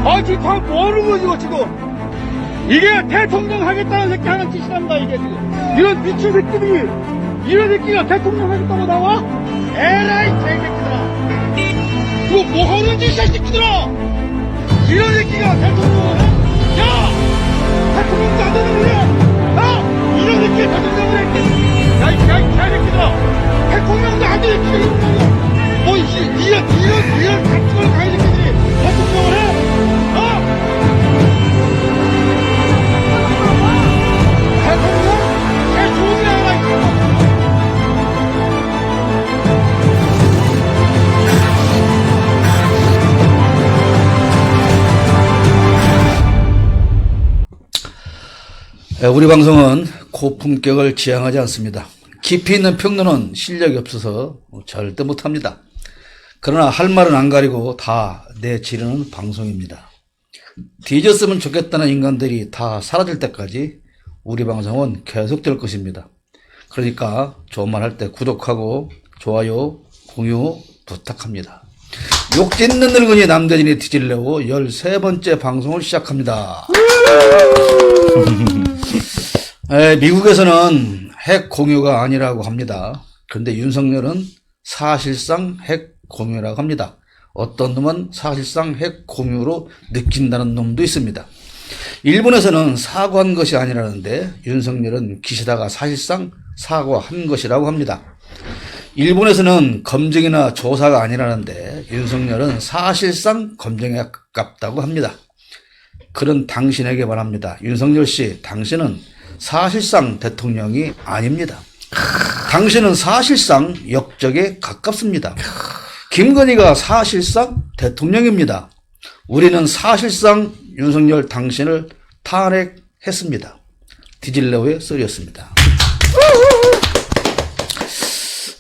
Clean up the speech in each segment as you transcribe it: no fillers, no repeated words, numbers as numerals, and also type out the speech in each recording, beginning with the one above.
아, 지금 다 뭐하는 거지, 이거 지금? 이게 대통령 하겠다는 새끼 하는 짓이란다, 이게 지금. 이런 미친 새끼들이, 이런 새끼가 대통령 하겠다고 나와? 에라이, 개새끼들아. 이거 뭐 하는 짓이야, 이 새끼들아! 이런 새끼가 대통령을 해? 야! 대통령도 안 되는 거야! 야! 이런 새끼 대통령을 해! 야, 이 개새끼들아! 대통령도 안 되는 새끼가 이런 거야! 뭐, 이런 같은 걸 가야 새끼들이 대통령을 해? 어? 대통령? 개 좋은 게 아니라, 이거! 우리 방송은 고품격을 지향하지 않습니다. 깊이 있는 평론은 실력이 없어서 절대 못합니다. 그러나 할 말은 안 가리고 다 내지르는 방송입니다. 뒤졌으면 좋겠다는 인간들이 다 사라질 때까지 우리 방송은 계속될 것입니다. 그러니까 좋은 말 할 때 구독하고 좋아요, 공유 부탁합니다. 욕짓는 늙은이 남대진이 뒤질려고 13번째 방송을 시작합니다. 미국에서는 핵 공유가 아니라고 합니다. 그런데 윤석열은 사실상 핵 공유라고 합니다. 어떤 놈은 사실상 핵 공유로 느낀다는 놈도 있습니다. 일본에서는 사과한 것이 아니라는데 윤석열은 기시다가 사실상 사과한 것이라고 합니다. 일본에서는 검증이나 조사가 아니라는데 윤석열은 사실상 검증에 가깝다고 합니다. 그런 당신에게 말합니다. 윤석열 씨, 당신은 사실상 대통령이 아닙니다. 당신은 사실상 역적에 가깝습니다. 김건희가 사실상 대통령입니다. 우리는 사실상 윤석열 당신을 탄핵했습니다. 디질레오의 썰이었습니다.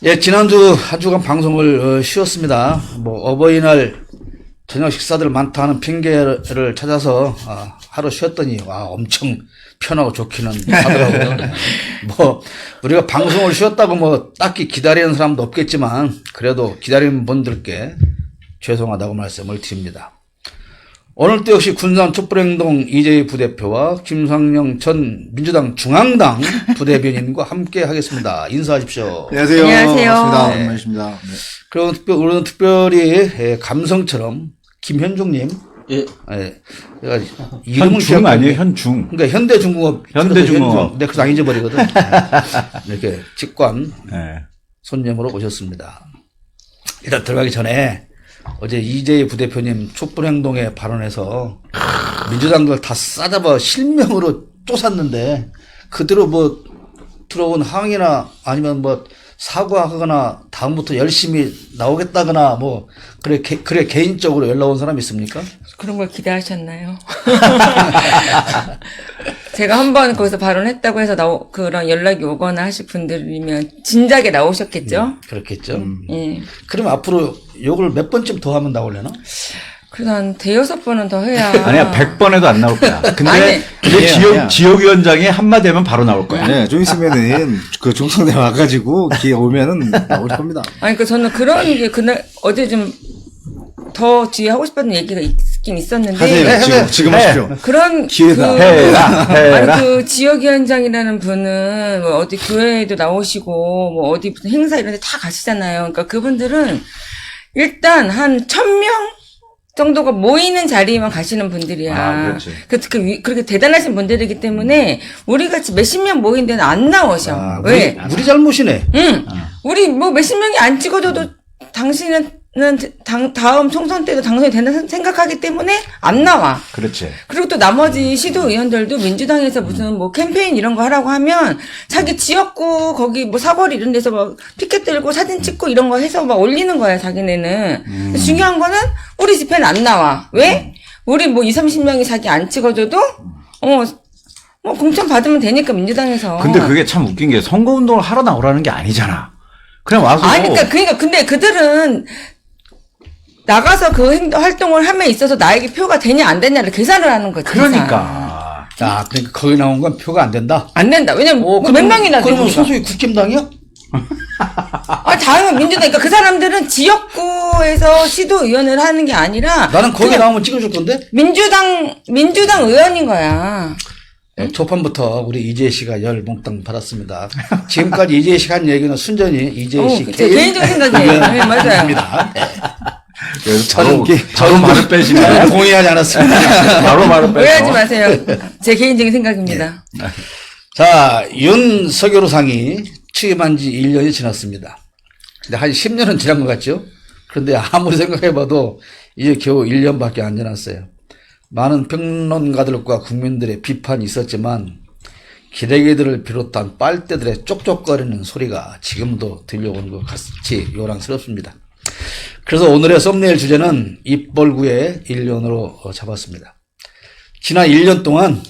예, 지난주 한 주간 방송을 쉬었습니다. 어버이날 저녁 식사들 많다 하는 핑계를 찾아서 하루 쉬었더니 엄청 편하고 좋기는 하더라고요. 우리가 방송을 쉬었다고 딱히 기다리는 사람도 없겠지만 그래도 기다리는 분들께 죄송하다고 말씀을 드립니다. 오늘도 역시 군산 촛불행동 이재희 부대표와 김상영 전 민주당 중앙당 부대변인과 함께 하겠습니다. 인사하십시오. 안녕하세요. 안녕하세요. 반갑습니다. 네. 오랜만이십니다. 네. 그리고 오늘은 특별히 감성처럼 김현중님. 예. 제가 이름을 현중 아니에요, 현중. 그러니까 현대중공업. 현대중공업. 내 그래서 안 잊어버리거든. 이렇게 직관 네. 손님으로 오셨습니다. 일단 들어가기 전에 어제 이재희 부대표님 촛불행동에 발언해서 민주당들 다 싸잡아 실명으로 쫓았는데 그대로 들어온 항의나 아니면 사과하거나 다음부터 열심히 나오겠다거나 그래 개인적으로 연락 온 사람 있습니까? 그런 걸 기대하셨나요? 제가 한번 거기서 발언했다고 해서 그런 연락이 오거나 하실 분들이면 진작에 나오셨겠죠? 그렇겠죠. 예. 그럼 앞으로 욕을 몇 번쯤 더 하면 나올래나? 그래도 한 대여섯 번은 더 해야. 아니야, 100번에도 안 나올 거야. 근데 아니, 이제 아니야. 지역위원장이 한마디 하면 바로 나올 거야. 네, 좀 있으면은 그 종성대 와가지고 기회 오면은 나올 겁니다. 아니, 저는 그런 게 어제 좀 더 뒤에 하고 싶었던 얘기가 있긴 있었는데. 하세요. 지금 하십시오. 그런 기회다. 해라. 아니 그 지역위원장이라는 분은 어디 교회에도 나오시고 어디 무슨 행사 이런 데 다 가시잖아요. 그러니까 그분들은 일단 한 1000명 정도가 모이는 자리에만 가시는 분들이야. 그렇지. 그렇게 대단하신 분들이기 때문에 우리 같이 몇십 명 모인 데는 안 나오셔. 왜? 우리 잘못이네. 응. 우리 몇십 명이 안 찍어줘도 당신은 다음 총선 때도 당선이 된다 생각하기 때문에 안 나와. 그렇지. 그리고 또 나머지 시도의원들도 민주당에서 무슨 캠페인 이런 거 하라고 하면 자기 지역구 거기 사거리 이런 데서 피켓 들고 사진 찍고 이런 거 해서 올리는 거야, 자기네는. 중요한 거는 우리 집회는 안 나와. 왜? 우리 2, 30명이 자기 안 찍어줘도, 공천 받으면 되니까 민주당에서. 근데 그게 참 웃긴 게 선거운동을 하러 나오라는 게 아니잖아. 그냥 와서. 아니, 그러니까, 근데 그들은 나가서 그 활동을 함에 있어서 나에게 표가 되냐 안 되냐를 계산을 하는 거지. 그러니까. 그러니까 거기 나온 건 표가 안 된다. 안 된다. 왜냐면 몇 명이나 그러면 되니까. 소속이 국힘당이야? 자유는 민주당, 그러니까 그 사람들은 지역구에서 시도의원을 하는 게 아니라. 나는 거기 나오면 찍어줄 건데? 민주당 의원인 거야. 네, 초판부터 우리 이재희 씨가 열 몽땅 받았습니다. 지금까지 이재희 씨가 한 얘기는 순전히 이재희 씨 제 개인적인 생각이에요. 네, 맞아요. 입니다. 저는 바로 말을 빼시네. 동의하지 않았습니다. 바로 말을 빼서. 오해하지 마세요. 제 개인적인 생각입니다. 자, 윤석열 상이 취임한 지 1년이 지났습니다. 근데 한 10년은 지난 것 같죠? 그런데 아무리 생각해봐도 이제 겨우 1년밖에 안 지났어요. 많은 평론가들과 국민들의 비판이 있었지만 기레기들을 비롯한 빨대들의 쪽쪽거리는 소리가 지금도 들려오는 것 같이 요란스럽습니다. 그래서 오늘의 썸네일 주제는 입벌구의 1년으로 잡았습니다. 지난 1년 동안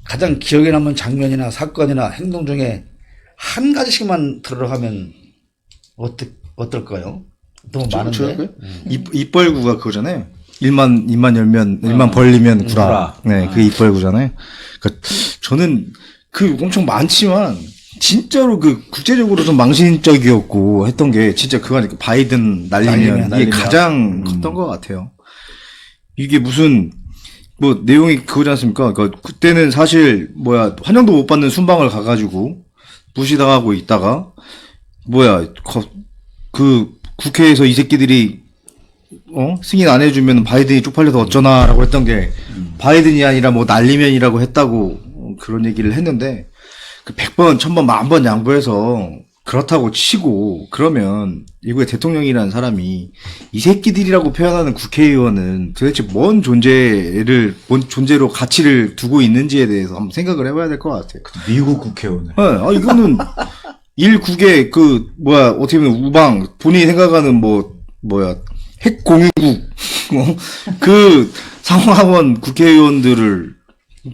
가장 기억에 남는 장면이나 사건이나 행동 중에 한 가지씩만 들어가면 어떨까요? 너무 많은데. 입벌구가 그거잖아요. 입만 열면, 입만 벌리면 구라. 네, 그 입벌구잖아요. 그러니까 저는 그 엄청 많지만, 진짜로 그 국제적으로 좀 망신적이었고 했던 게 진짜 그거 아니까 바이든 날리면 이게 가장 컸던 것 같아요. 이게 무슨, 뭐, 내용이 그거지 않습니까? 그러니까 그때는 사실, 환영도 못 받는 순방을 가가지고, 무시당하고 있다가, 그 국회에서 이 새끼들이 승인 안 해주면 바이든이 쪽팔려서 어쩌나라고 했던 게 바이든이 아니라 뭐 날리면이라고 했다고 그런 얘기를 했는데 그 100번, 1000번, 10,000번 양보해서 그렇다고 치고 그러면 미국의 대통령이라는 사람이 이 새끼들이라고 표현하는 국회의원은 도대체 뭔 존재로 가치를 두고 있는지에 대해서 한번 생각을 해봐야 될 것 같아요. 미국 국회의원을. 네, 이거는 일국의 어떻게 보면 우방, 본인이 생각하는 핵 공유국, 그 상하원 국회의원들을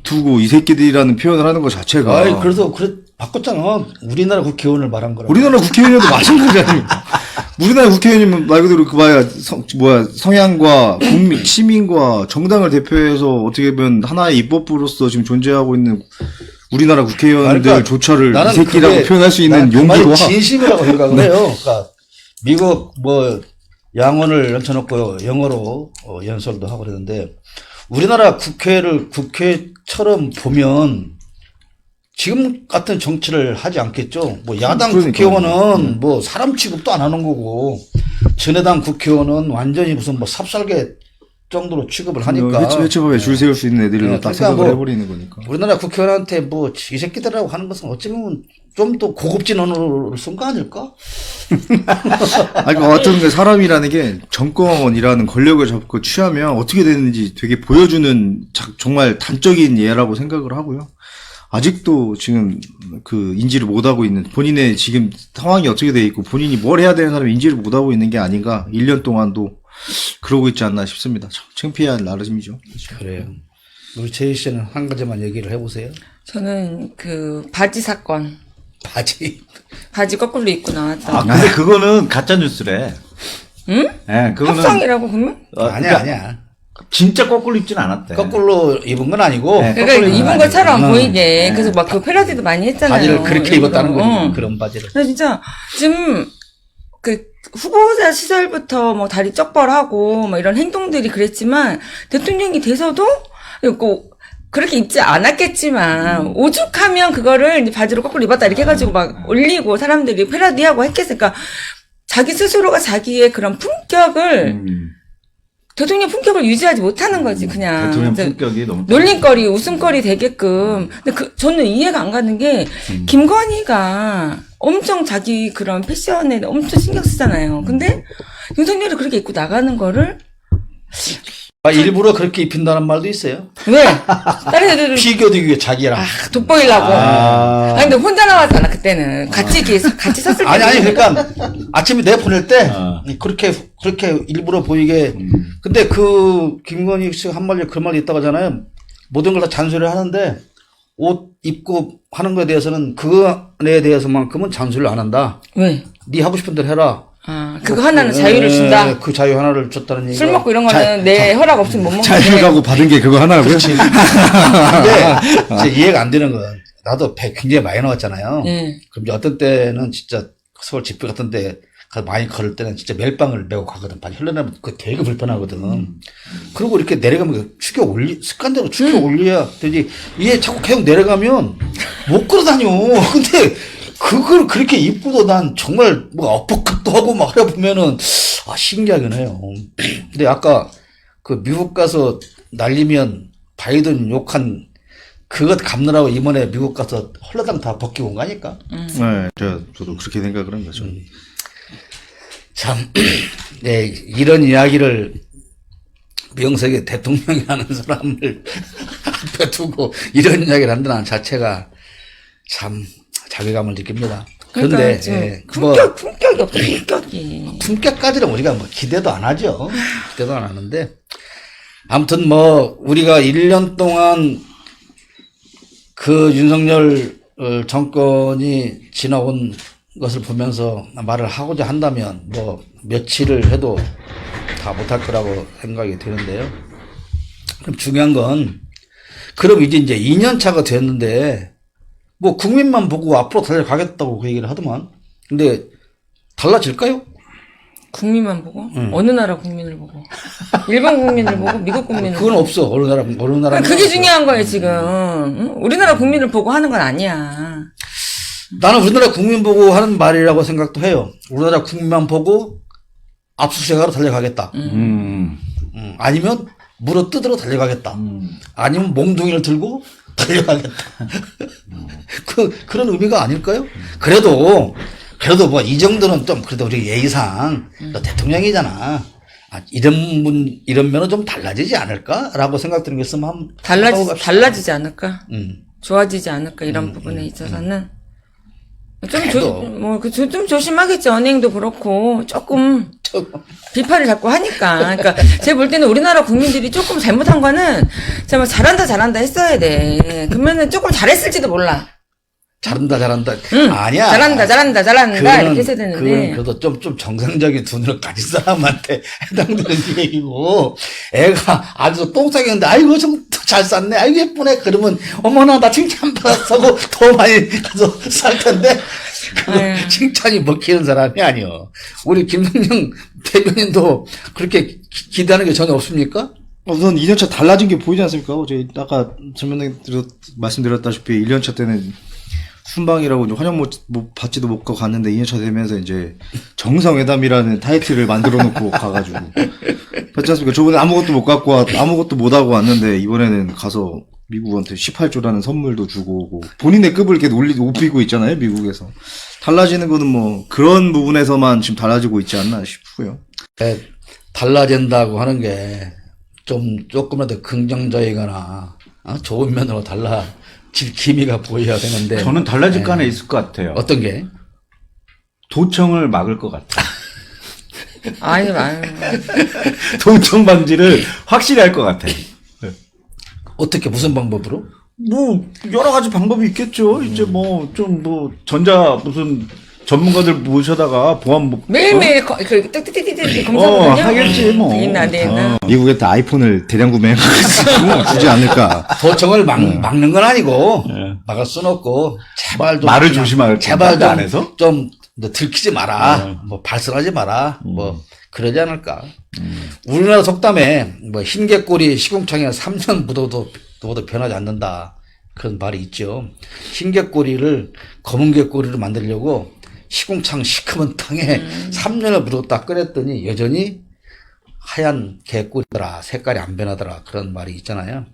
두고 이 새끼들이라는 표현을 하는 것 자체가. 그래서 바꿨잖아. 우리나라 국회의원을 말한 거라고. 우리나라 국회의원도 마찬가지 아닙니까? 우리나라 국회의원이면 말 그대로 성향과 시민과 정당을 대표해서 어떻게 보면 하나의 입법부로서 지금 존재하고 있는 우리나라 국회의원들조차를 이 새끼라고 표현할 수 있는 용기와. 진심이라고 생각을 해요. 그러니까 미국 양원을 얹혀놓고 영어로 연설도 하고 그러는데 우리나라 국회처럼 보면 지금 같은 정치를 하지 않겠죠. 야당 국회의원은 사람 취급도 안 하는 거고 전해당 국회의원은 완전히 무슨 삽살개 정도로 취급을 하니까. 회초법에 줄 세울 수 있는 애들을 딱 생각을 해버리는 거니까. 우리나라 국회의원한테 이 새끼들이라고 하는 것은 어찌보면 좀 더 고급진 언어를 쓴 거 아닐까? 어떤 사람이라는 게 정권이라는 권력을 잡고 취하면 어떻게 되는지 되게 보여주는 정말 단적인 예라고 생각을 하고요. 아직도 지금 그 인지를 못하고 있는 본인의 지금 상황이 어떻게 돼 있고 본인이 뭘 해야 되는 사람이 인지를 못하고 있는 게 아닌가 1년 동안도 그러고 있지 않나 싶습니다. 참 창피한 나름이죠. 그래요. 우리 제이 씨는 한 가지만 얘기를 해보세요. 저는 그 바지 사건. 바지 거꾸로 입고 나왔다. 근데 그거는 가짜 뉴스래. 응? 네, 그거는 합성이라고 그러면? 아니야. 진짜 거꾸로 입진 않았대. 거꾸로 입은 건 아니고. 네, 그러니까 입은 것처럼 보이게. 그래서 그 패러디도 많이 했잖아요. 바지를 그렇게 입었다는 거지. 그런 바지를. 근데 진짜 지금 그 후보자 시절부터 다리 쩍벌하고 이런 행동들이 그랬지만 대통령이 돼서도 그렇게 입지 않았겠지만 오죽하면 그거를 이제 바지로 거꾸로 입었다 이렇게 해가지고 올리고 사람들이 패러디하고 했겠으니까 자기 스스로가 자기의 그런 품격을 대통령 품격을 유지하지 못하는 거지 그냥. 대통령 품격이 너무 놀림거리, 웃음거리 되게끔. 근데 저는 이해가 안 가는 게 김건희가 엄청 자기 그런 패션에 엄청 신경 쓰잖아요. 근데 윤석열이 그렇게 입고 나가는 거를 일부러 그렇게 입힌다는 말도 있어요. 왜? 다른 애들은 비교되기 위해 자기랑. 돋보이려고. 아니 근데 혼자 나왔잖아 그때는. 같이 섰을 때. 아니 그러니까 아침에 내 보낼 때 그렇게 일부러 보이게. 근데 그 김건희 씨가 한 말이 그 말이 있다고 하잖아요. 모든 걸 다 잔소리를 하는데 옷 입고 하는 거에 대해서는 그거에 대해서만큼은 잔소리를 안 한다. 왜? 네 하고 싶은 대로 해라. 그거 하나는 자유를 준다. 그 자유 하나를 줬다는 얘기가. 술 먹고 이런 거는 내 허락 없으면 못 먹는 자유라고 받은 게 그거 하나고요. 근데 이해가 안 되는 건 나도 배 굉장히 많이 나왔잖아요. 네. 그럼 이제 어떤 때는 진짜 서울 집회 같은 데 많이 걸을 때는 진짜 멜빵을 메고 가거든. 바지 흘러나면 그거 되게 불편하거든. 그리고 이렇게 내려가면 습관대로 축여 올려야 되지. 이게 자꾸 계속 내려가면 못 걸어 다녀. 근데 그걸 그렇게 입고도 난 정말 뭐 어퍼컷도 하고 막 하다 보면은 신기하긴 해요. 근데 아까 그 미국 가서 날리면 바이든 욕한 그것 갚느라고 이번에 미국 가서 헐레당 다 벗기고 온 거 아닐까? 네, 저도 그렇게 생각을 한 거죠. 참, 네, 이런 이야기를 명색의 대통령이라는 사람을 앞에 두고 이런 이야기를 한다는 자체가 참 자괴감을 느낍니다. 그러니까 그런데, 지금 예, 품격이 없어, 품격이. 품격까지는 우리가 뭐 기대도 안 하죠. 기대도 안 하는데. 아무튼 뭐, 우리가 1년 동안 그 윤석열 정권이 지나온 것을 보면서 말을 하고자 한다면 뭐 며칠을 해도 다 못할 거라고 생각이 되는데요. 그럼 중요한 건 그럼 이제 2년 차가 됐는데 뭐 국민만 보고 앞으로 달려가겠다고 그 얘기를 하더만. 근데 달라질까요? 국민만 보고? 어느 나라 국민을 보고? 일본 국민을 보고? 미국 국민을 그건 보고? 없어. 어느 나라. 그게 중요한 거예요, 지금. 응? 우리나라 국민을 보고 하는 건 아니야. 나는 우리나라 국민 보고 하는 말이라고 생각도 해요. 우리나라 국민만 보고 압수수색하러 달려가겠다. 아니면 물어 뜯으러 달려가겠다. 아니면 몽둥이를 들고 달려가겠다. 그런 의미가 아닐까요? 그래도 뭐 이 정도는 좀 그래도 우리 예의상 너 대통령이잖아. 이런 면은 좀 달라지지 않을까라고 생각드는 게 있으면 한번 달라지지 않을까? 좋아지지 않을까? 이런 부분에 있어서는. 좀 조심하겠지. 언행도 그렇고, 조금 비판을 자꾸 하니까. 그러니까, 제가 볼 때는 우리나라 국민들이 조금 잘못한 거는, 정말 잘한다 했어야 돼. 그러면은 조금 잘했을지도 몰라. 잘한다. 응. 아니야. 잘한다. 이렇게 했어야 되는데. 그건 그래도 좀 정상적인 눈을 가진 사람한테 해당되는 얘기고, 애가 아주 똥 싸겠는데, 아이고, 좀 잘 쌌네. 아이고, 예쁘네. 그러면, 어머나, 나 칭찬받았어. 더 많이 가서 쌀 텐데. 아유. 칭찬이 먹히는 사람이 아니요. 우리 김성령 대변인도 그렇게 기대하는 게 전혀 없습니까? 우선 2년차 달라진 게 보이지 않습니까? 어제 아까 전면에 말씀드렸다시피 1년차 때는 순방이라고 이제 환영 받지도 못하고 갔는데 2년차 되면서 이제 정상회담이라는 타이틀을 만들어 놓고 가가지고 그렇지 않습니까? 저번에 아무것도 못 하고 왔는데 이번에는 가서 미국한테 18조라는 선물도 주고 오고 본인의 급을 이렇게 높이고 있잖아요, 미국에서. 달라지는 거는 뭐 그런 부분에서만 지금 달라지고 있지 않나 싶고요. 네, 달라진다고 하는 게 조금이라도 긍정적이거나 좋은 면으로 달라질 기미가 보여야 되는데. 저는 달라질 거 하나 있을 것 같아요. 어떤 게? 도청을 막을 것 같아. 아유. 도청 방지를 확실히 할 것 같아. 어떻게 무슨 방법으로? 뭐 여러 가지 방법이 있겠죠. 이제 전자 무슨 전문가들 모셔다가 보안 매일매일 띠띠띠띠 검사거든요. 하겠지 뭐. 있나 안 되나. 미국에 또 아이폰을 대량 구매해가지고 주지 않을까. 도청을 막는 건 아니고 막을 수는 없고 제발 좀 말을 조심하게 제발 안 해서 좀 들키지 마라. 뭐 발설하지 마라. 뭐 그러지 않을까. 우리나라 속담에 뭐 흰개꼬리 시궁창에 3년 묻어도 변하지 않는다. 그런 말이 있죠. 흰개꼬리를 검은 개꼬리로 만들려고 시궁창 시커먼 탕에 3년을 묻었다 꺼냈더니 여전히 하얀 개꼬리더라. 색깔이 안 변하더라. 그런 말이 있잖아요.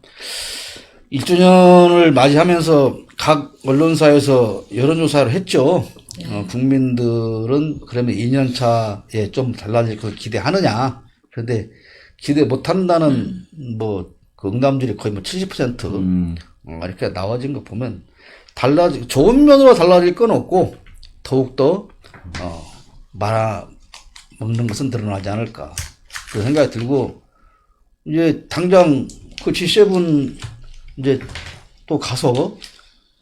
1주년을 맞이하면서 각 언론사에서 여론조사를 했죠. 국민들은 그러면 2년 차에 좀 달라질 걸 기대하느냐. 그런데 기대 못한다는 그 응답률이 거의 70% 이렇게 나와진 거 보면 좋은 면으로 달라질 건 없고 더욱더 말아먹는 것은 드러나지 않을까. 그런 생각이 들고 이제 당장 그 G7 이제 또 가서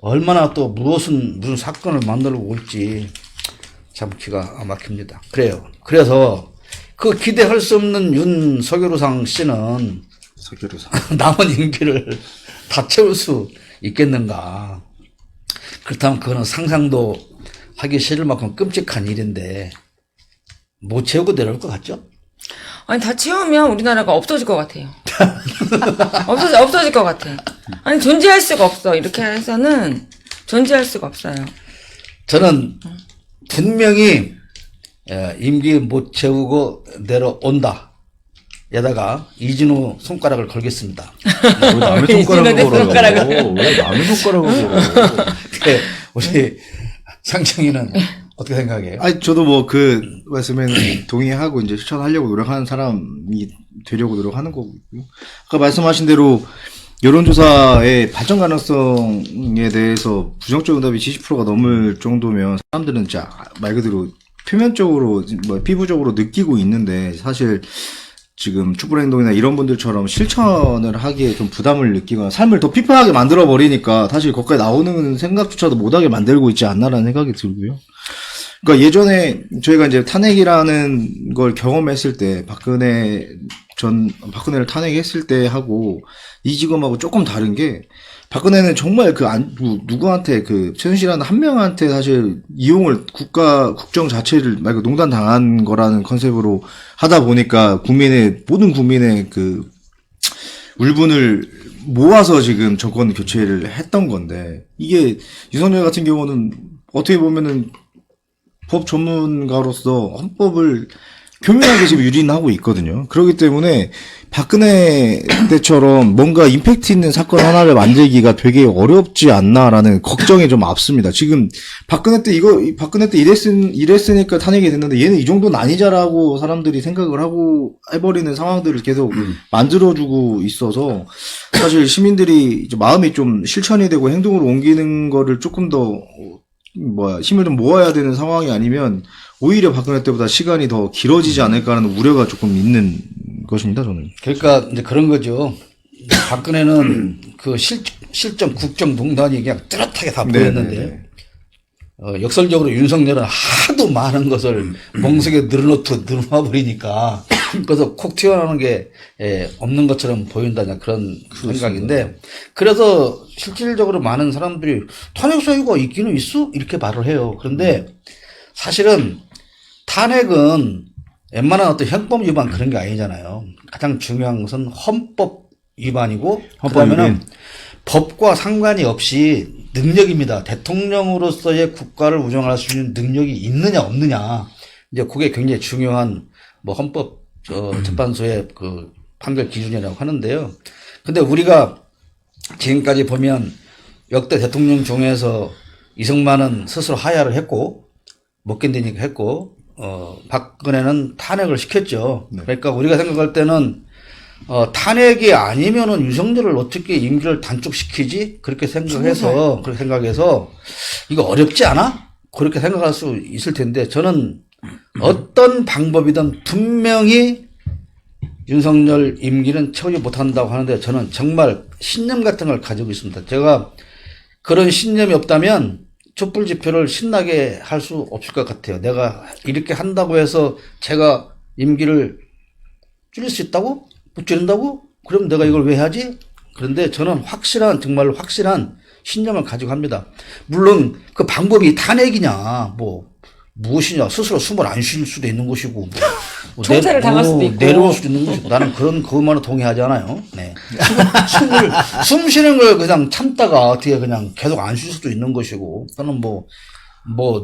얼마나 또 무슨 사건을 만들고 올지 참 기가 막힙니다. 그래요. 그래서 그 기대할 수 없는 윤 서교루상 씨는 남은 임기를 다 채울 수 있겠는가. 그렇다면 그거는 상상도 하기 싫을 만큼 끔찍한 일인데 못 채우고 내려올 것 같죠? 아니 다 채우면 우리나라가 없어질 것 같아요. 없어질 것 같아. 아니 존재할 수가 없어. 이렇게 해서는 존재할 수가 없어요. 저는 분명히 임기 못 채우고 내려온다. 에다가 이진우 손가락을 걸겠습니다. 왜 남의 손가락을 이진우 걸어요? 손가락을. 왜 남의 손가락을 걸어? 네, 우리 상청이는 어떻게 생각해요? 아니 저도 뭐 그 말씀에는 동의하고 이제 실천하려고 노력하는 사람이 되려고 노력하는 거고요. 아까 말씀하신 대로 여론조사의 발전 가능성에 대해서 부정적 응답이 70%가 넘을 정도면 사람들은 진짜 말 그대로 표면적으로 뭐 피부적으로 느끼고 있는데 사실 지금 촛불행동이나 이런 분들처럼 실천을 하기에 좀 부담을 느끼거나 삶을 더 피폐하게 만들어 버리니까 사실 거기까지 나오는 생각조차도 못하게 만들고 있지 않나라는 생각이 들고요. 그러니까 예전에 저희가 이제 탄핵이라는 걸 경험했을 때 박근혜를 탄핵했을 때 하고 이지검하고 조금 다른 게 박근혜는 정말 누구한테 최순실이라는 한 명한테 사실 이용을 국정 자체를 말고 농단당한 거라는 컨셉으로 하다 보니까 모든 국민의 그 울분을 모아서 지금 정권 교체를 했던 건데 이게 윤석열 같은 경우는 어떻게 보면은 법 전문가로서 헌법을 교묘하게 지금 유린하고 있거든요. 그렇기 때문에 박근혜 때처럼 뭔가 임팩트 있는 사건 하나를 만들기가 되게 어렵지 않나라는 걱정이 좀 앞섭니다. 지금 박근혜 때 이랬으니까 탄핵이 됐는데 얘는 이 정도는 아니자라고 사람들이 생각을 하고 해버리는 상황들을 계속 만들어주고 있어서 사실 시민들이 이제 마음이 좀 실천이 되고 행동으로 옮기는 거를 조금 더 힘을 좀 모아야 되는 상황이 아니면 오히려 박근혜 때보다 시간이 더 길어지지 않을까라는 우려가 조금 있는 것입니다, 저는. 그러니까 이제 그런 거죠. 박근혜는 그 실정 국정농단이 그냥 뚜렷하게 다 보였는데 역설적으로 윤석열은 하도 많은 것을 멍석에 늘어놔 버리니까 그래서 콕 튀어나오는 게 없는 것처럼 보인다 그런 생각인데 그래서 실질적으로 많은 사람들이 탄핵 사유가 있기는 있어 이렇게 말을 해요. 그런데 사실은 탄핵은 웬만한 어떤 형법 위반 그런 게 아니잖아요. 가장 중요한 것은 헌법 위반이고 그다음에는 법과 상관이 없이 능력입니다. 대통령으로서의 국가를 운영할 수 있는 능력이 있느냐 없느냐. 이제 그게 굉장히 중요한 뭐 헌법 재판소의 그 판결 기준이라고 하는데요. 근데 우리가 지금까지 보면 역대 대통령 중에서 이승만은 스스로 하야를 했고 못 견디니까 했고 박근혜는 탄핵을 시켰죠. 그러니까 우리가 생각할 때는 탄핵이 아니면은 윤석열을 어떻게 임기를 단축시키지? 그렇게 생각해서 이거 어렵지 않아? 그렇게 생각할 수 있을 텐데 저는 어떤 방법이든 분명히 윤석열 임기는 채우지 못한다고 하는데 저는 정말 신념 같은 걸 가지고 있습니다. 제가 그런 신념이 없다면 촛불 집회를 신나게 할 수 없을 것 같아요. 내가 이렇게 한다고 해서 제가 임기를 줄일 수 있다고? 못 줄인다고? 그럼 내가 이걸 왜 하지? 그런데 저는 정말 확실한 신념을 가지고 합니다. 물론 그 방법이 탄핵이냐, 무엇이냐, 스스로 숨을 안 쉴 수도 있는 것이고, 총살을 당할 수도 있고. 내려올 수도 있는 것이고, 나는 그것만은 동의하지 않아요. 네. 숨 쉬는 걸 그냥 참다가 어떻게 그냥 계속 안 쉴 수도 있는 것이고, 또는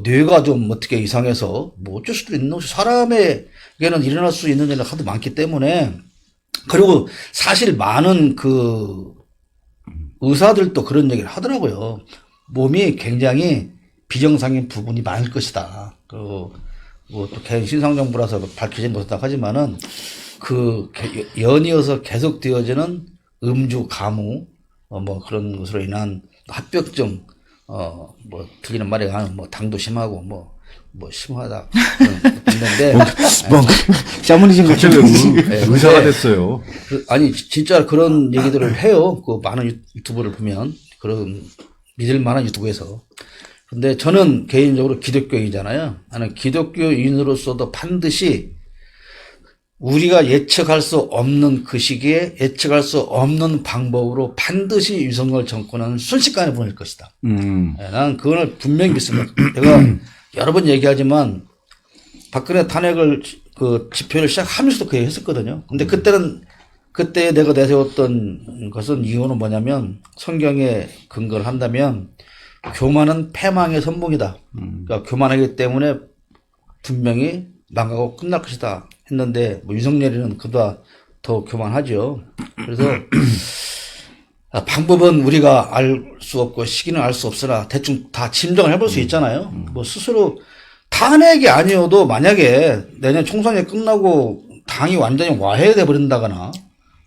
뇌가 좀 어떻게 이상해서 어쩔 수도 있는 것이 사람에게는 일어날 수 있는 일이 하도 많기 때문에, 그리고 사실 많은 의사들도 그런 얘기를 하더라고요. 몸이 굉장히 비정상인 부분이 많을 것이다. 또 개인 신상정보라서 밝혀진 것이다 하지만은 연이어서 계속되어지는 음주, 가무, 그런 것으로 인한 합병증, 들리는 말에 가는 당도 심하고 심하다. 있는데. 샤머니즘 갑자기 의사가 됐어요. 아니, 진짜 그런 얘기들을 해요. 많은 유튜브를 보면. 그런 믿을 만한 유튜브에서. 근데 저는 개인적으로 기독교인이잖아요. 나는 기독교인으로서도 반드시 우리가 예측할 수 없는 그 시기에 예측할 수 없는 방법으로 반드시 윤석열 정권은 순식간에 보낼 것이다. 나는 그걸 분명히 믿습니다. 내가 여러 번 얘기하지만 박근혜 탄핵을 그 집회를 시작하면서도 그 얘기 했었거든요. 근데 그때 내가 내세웠던 것은 이유는 뭐냐면 성경에 근거를 한다면 교만은 패망의 선봉이다. 그러니까 교만하기 때문에 분명히 망하고 끝날 것이다 했는데 뭐 윤석열이는 그보다 더 교만하죠. 그래서 방법은 우리가 알 수 없고 시기는 알 수 없으나 대충 다 짐작을 해볼 수 있잖아요. 뭐 스스로 탄핵이 아니어도 만약에 내년 총선이 끝나고 당이 완전히 와해돼 버린다거나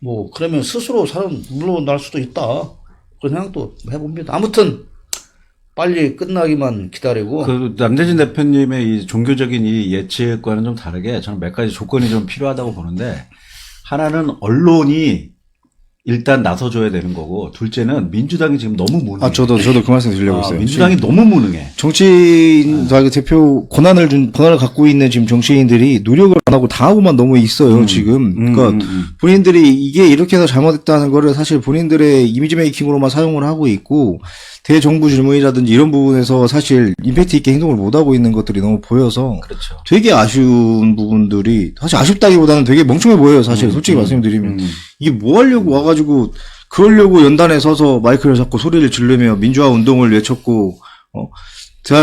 뭐 그러면 스스로 사람 물러날 수도 있다 그런 생각도 해봅니다. 아무튼 빨리 끝나기만 기다리고. 그 남대진 대표님의 이 종교적인 이 예측과는 좀 다르게 저는 몇 가지 조건이 좀 필요하다고 보는데, 하나는 언론이 일단 나서줘야 되는 거고, 둘째는 민주당이 지금 너무 무능해. 저도 그 말씀 드리려고 했어요. 민주당이 너무 무능해. 정치인, 대표 권한을 갖고 있는 지금 정치인들이 노력을 안 하고 당하고만 너무 있어요, 지금. 그러니까 본인들이 이게 이렇게 해서 잘못했다는 거를 사실 본인들의 이미지 메이킹으로만 사용을 하고 있고, 대정부 질문이라든지 이런 부분에서 사실 임팩트 있게 행동을 못 하고 있는 것들이 너무 보여서 그렇죠. 되게 아쉬운 부분들이, 사실 아쉽다기보다는 되게 멍청해 보여요, 사실. 솔직히 말씀드리면. 이게 뭐 하려고 와가지고, 그러려고 연단에 서서 마이크를 잡고 소리를 지르며 민주화 운동을 외쳤고,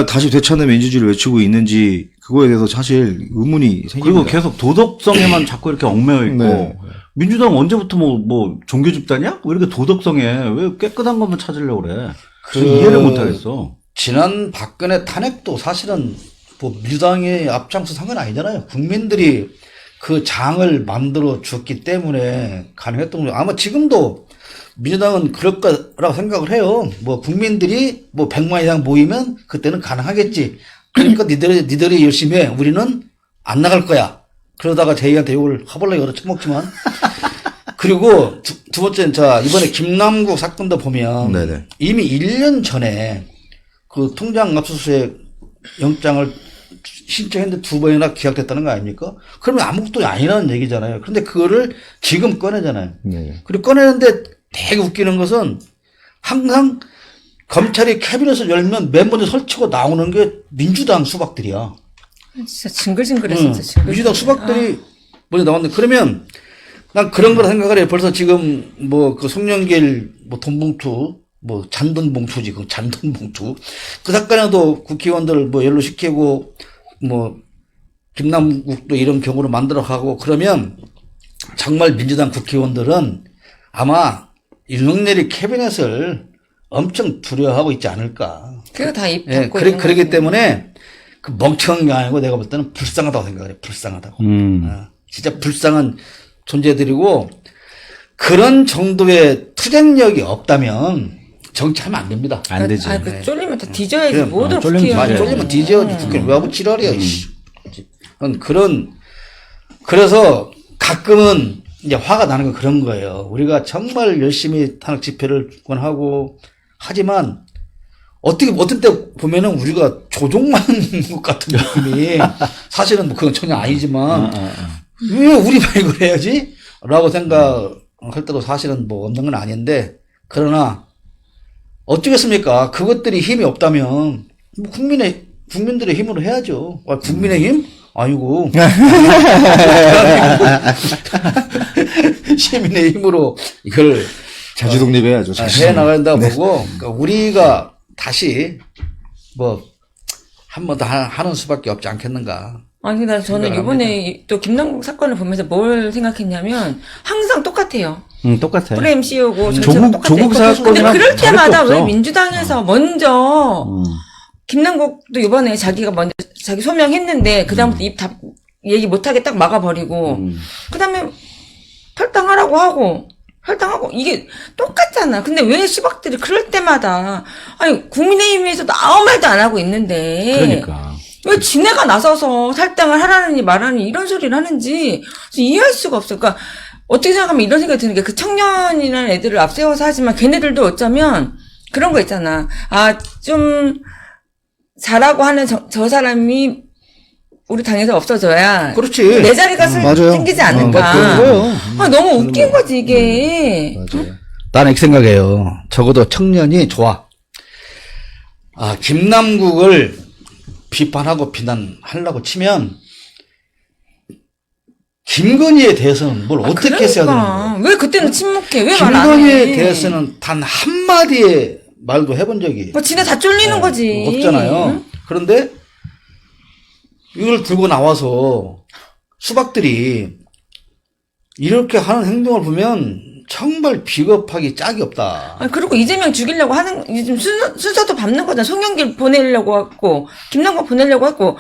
다시 되찾는 민주주의를 외치고 있는지, 그거에 대해서 사실 의문이 생깁니다. 그리고 계속 도덕성에만 자꾸 이렇게 얽매여 있고, 네. 민주당 언제부터 뭐 종교 집단이야? 왜 이렇게 도덕성에 왜 깨끗한 것만 찾으려고 그래? 이해를 못 하겠어. 지난 박근혜 탄핵도 사실은 뭐 민주당의 앞장서 산 건 아니잖아요. 국민들이 그 장을 만들어 줬기 때문에 가능했던 거죠. 아마 지금도 민주당은 그럴 거라고 생각을 해요. 뭐 국민들이 뭐 100만 이상 모이면 그때는 가능하겠지. 그러니까 니들이 열심히 해. 우리는 안 나갈 거야. 그러다가 저희한테 욕을 허벌나게 열어 쳐먹지만. 그리고 두 번째는 이번에 김남국 사건도 보면 네네. 이미 1년 전에 그 통장 압수수색 영장을 신청했는데 2번이나 기각됐다는 거 아닙니까? 그러면 아무것도 아니라는 얘기잖아요. 그런데 그거를 지금 꺼내잖아요. 네. 그리고 꺼내는데 되게 웃기는 것은 항상 검찰이 캐비넷을 열면 맨 먼저 설치고 나오는 게 민주당 수박들이야. 진짜 징글징글해, 진짜 민주당 수박들이 먼저 나왔는데, 그러면 난 그런 걸 생각을 해. 벌써 지금 뭐 그 송영길 뭐 돈봉투, 뭐 잔돈봉투지, 그 잔돈봉투. 그 사건에도 국회의원들 뭐 연루시키고 뭐 김남국도 이런 경우를 만들어 가고 그러면 정말 민주당 국회의원들은 아마 윤석열이 캐비넷을 엄청 두려워하고 있지 않을까. 그거 다 입 예, 닫고 그러기 때문에 그 멍청한 게 아니고 내가 볼 때는 불쌍하다고 생각해. 불쌍하다고. 진짜 불쌍한 존재들이고 그런 정도의 투쟁력이 없다면 정치하면 안 됩니다. 안 되지. 그 쫄리면 다 뒤져야지. 그래, 모두 쫄리면 맞아. 국회의원. 쫄리면 뒤져야지. 국회는 왜 하고 지랄이야. 그래서 가끔은 이제 화가 나는 건 그런 거예요. 우리가 정말 열심히 탄핵 집회를 권하고 하지만 어떤 때 보면은 우리가 조종만 것 같은 느낌이 사실은 뭐 그건 전혀 아니지만 왜 우리만 이걸 해야지? 라고 생각할 때도 사실은 뭐 없는 건 아닌데 그러나 어쩌겠습니까? 그것들이 힘이 없다면 뭐 국민들의 힘으로 해야죠. 국민의힘? 아니고 시민의 힘으로 이걸 자주 독립해야죠. 해 나가야 된다고 보고 그러니까 우리가 다시 뭐 한 번 더 하는 수밖에 없지 않겠는가. 아니, 저는 이번에 또 김남국 사건을 보면서 뭘 생각했냐면 항상 똑같아요. 똑같아. 프레임 씌우고 전체가 똑같아요. 조국 근데 사건이랑 그럴 다를 게 때마다 없어. 왜 민주당에서 먼저 김남국도 이번에 자기가 먼저 자기 소명했는데 그다음부터 얘기 못하게 딱 막아버리고 그다음에 탈당하라고 하고 이게 똑같잖아. 근데 왜 수박들이 그럴 때마다 아니 국민의힘에서도 아무 말도 안 하고 있는데 그러니까. 왜 지네가 나서서 탈당을 하라느니 말하니 이런 소리를 하는지 이해할 수가 없어. 그러니까 어떻게 생각하면 이런 생각이 드는 게 그 청년이라는 애들을 앞세워서 하지만 걔네들도 어쩌면 그런 거 있잖아. 좀 잘하고 하는 저 사람이 우리 당에서 없어져야 그렇지. 내 자리가 맞아요. 생기지 않을까. 그런 거예요. 아, 너무 웃긴 거지 이게. 맞아요. 나는 이렇게 생각해요. 적어도 청년이 좋아. 아, 김남국을 비판하고 비난하려고 치면 김건희에 대해서는 뭘 어떻게 했어야 되는 거야? 왜 그때는 침묵해? 왜 말 안 김건희에 해? 대해서는 단 한마디의 말도 해본 적이 뭐 지네 다 쫄리는 거지. 없잖아요. 응? 그런데 이걸 들고 나와서 수박들이 이렇게 하는 행동을 보면 정말 비겁하기 짝이 없다. 아니, 그리고 이재명 죽이려고 하는, 지금 순서도 밟는 거잖아. 송영길 보내려고 했고, 김남국 보내려고 했고,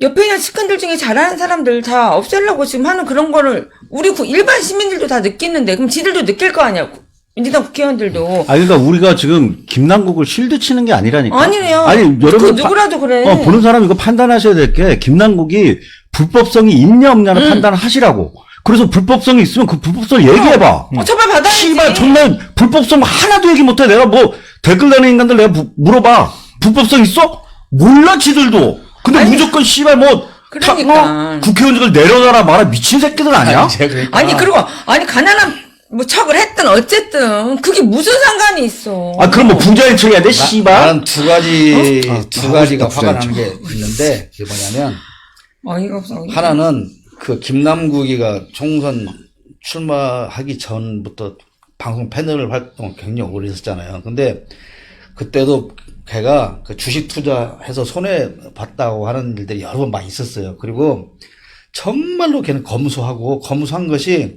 옆에 있는 측근들 중에 잘하는 사람들 다 없애려고 지금 하는 그런 거를, 우리 일반 시민들도 다 느끼는데, 그럼 지들도 느낄 거 아니야. 민주당 국회의원들도. 아니, 그러니까 우리가 지금 김남국을 실드 치는 게 아니라니까. 아니래요. 아니, 여러분. 누구라도 그래. 보는 사람 이거 판단하셔야 될 게, 김남국이 불법성이 있냐 없냐는 판단을 하시라고. 그래서 불법성이 있으면 그 불법성을 얘기해봐. 처벌 받아야지. 씨발, 정말 불법성 하나도 얘기 못해. 내가 뭐, 댓글 다는 인간들 내가 물어봐. 불법성 있어? 몰라, 지들도. 근데 아니, 무조건 씨발 뭐, 그러니까. 국회의원들 내려놔라 마라 미친 새끼들 아니야? 아니, 그리고, 가난한, 뭐, 척을 했든, 어쨌든, 그게 무슨 상관이 있어. 아, 그럼 뭐 분자인 척해야 돼, 씨발? 나는 두 가지가 하고 싶다, 화가 나는 게 있는데, 그게 뭐냐면, 어이가 없어. 하나는 그 김남국이가 총선 출마하기 전부터 방송 패널 활동 굉장히 오래 했었잖아요. 근데 그때도 걔가 그 주식 투자해서 손해 봤다고 하는 일들이 여러 번 많이 있었어요. 그리고 정말로 걔는 검소한 것이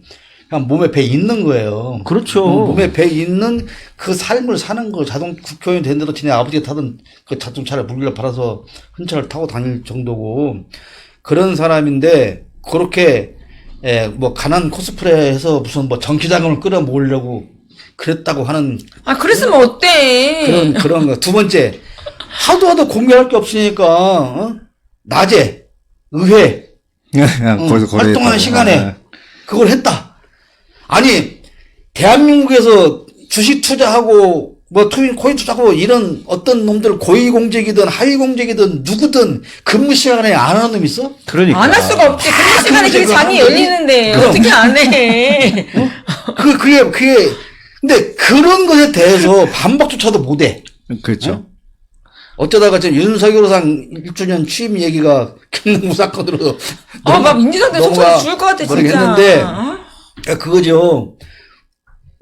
그냥 몸에 배 있는 거예요. 그렇죠. 몸에 배 있는 그 삶을 사는 거. 국회의원 됐는데도 지네 아버지가 타던 그 자동차를 물려 팔아서 흔차를 타고 다닐 정도고 그런 사람인데 그렇게 뭐 가난 코스프레해서 무슨 뭐 정치자금을 끌어모으려고 그랬다고 하는 그랬으면 어때? 그런 거. 두 번째, 하도 공개할 게 없으니까 낮에 의회 그냥 거기서 활동하는 시간에 그걸 했다. 아니 대한민국에서 주식 투자하고 뭐 코인 투자하고 이런 어떤 놈들 고위공직이든 하위공직이든 누구든 근무 시간에 안 하는 놈 있어? 그러니까. 안 할 수가 없지. 근무 시간에 그게 장이 열리는데 어떻게 안 해? 그게 근데 그런 것에 대해서 반박조차도 못 해. 그렇죠. 어쩌다가 지금 윤석열상 1주년 취임 얘기가 김남국 사건으로 막 민주당 대 속상해 죽을 것 같아 진짜. 모르겠는데 그거죠.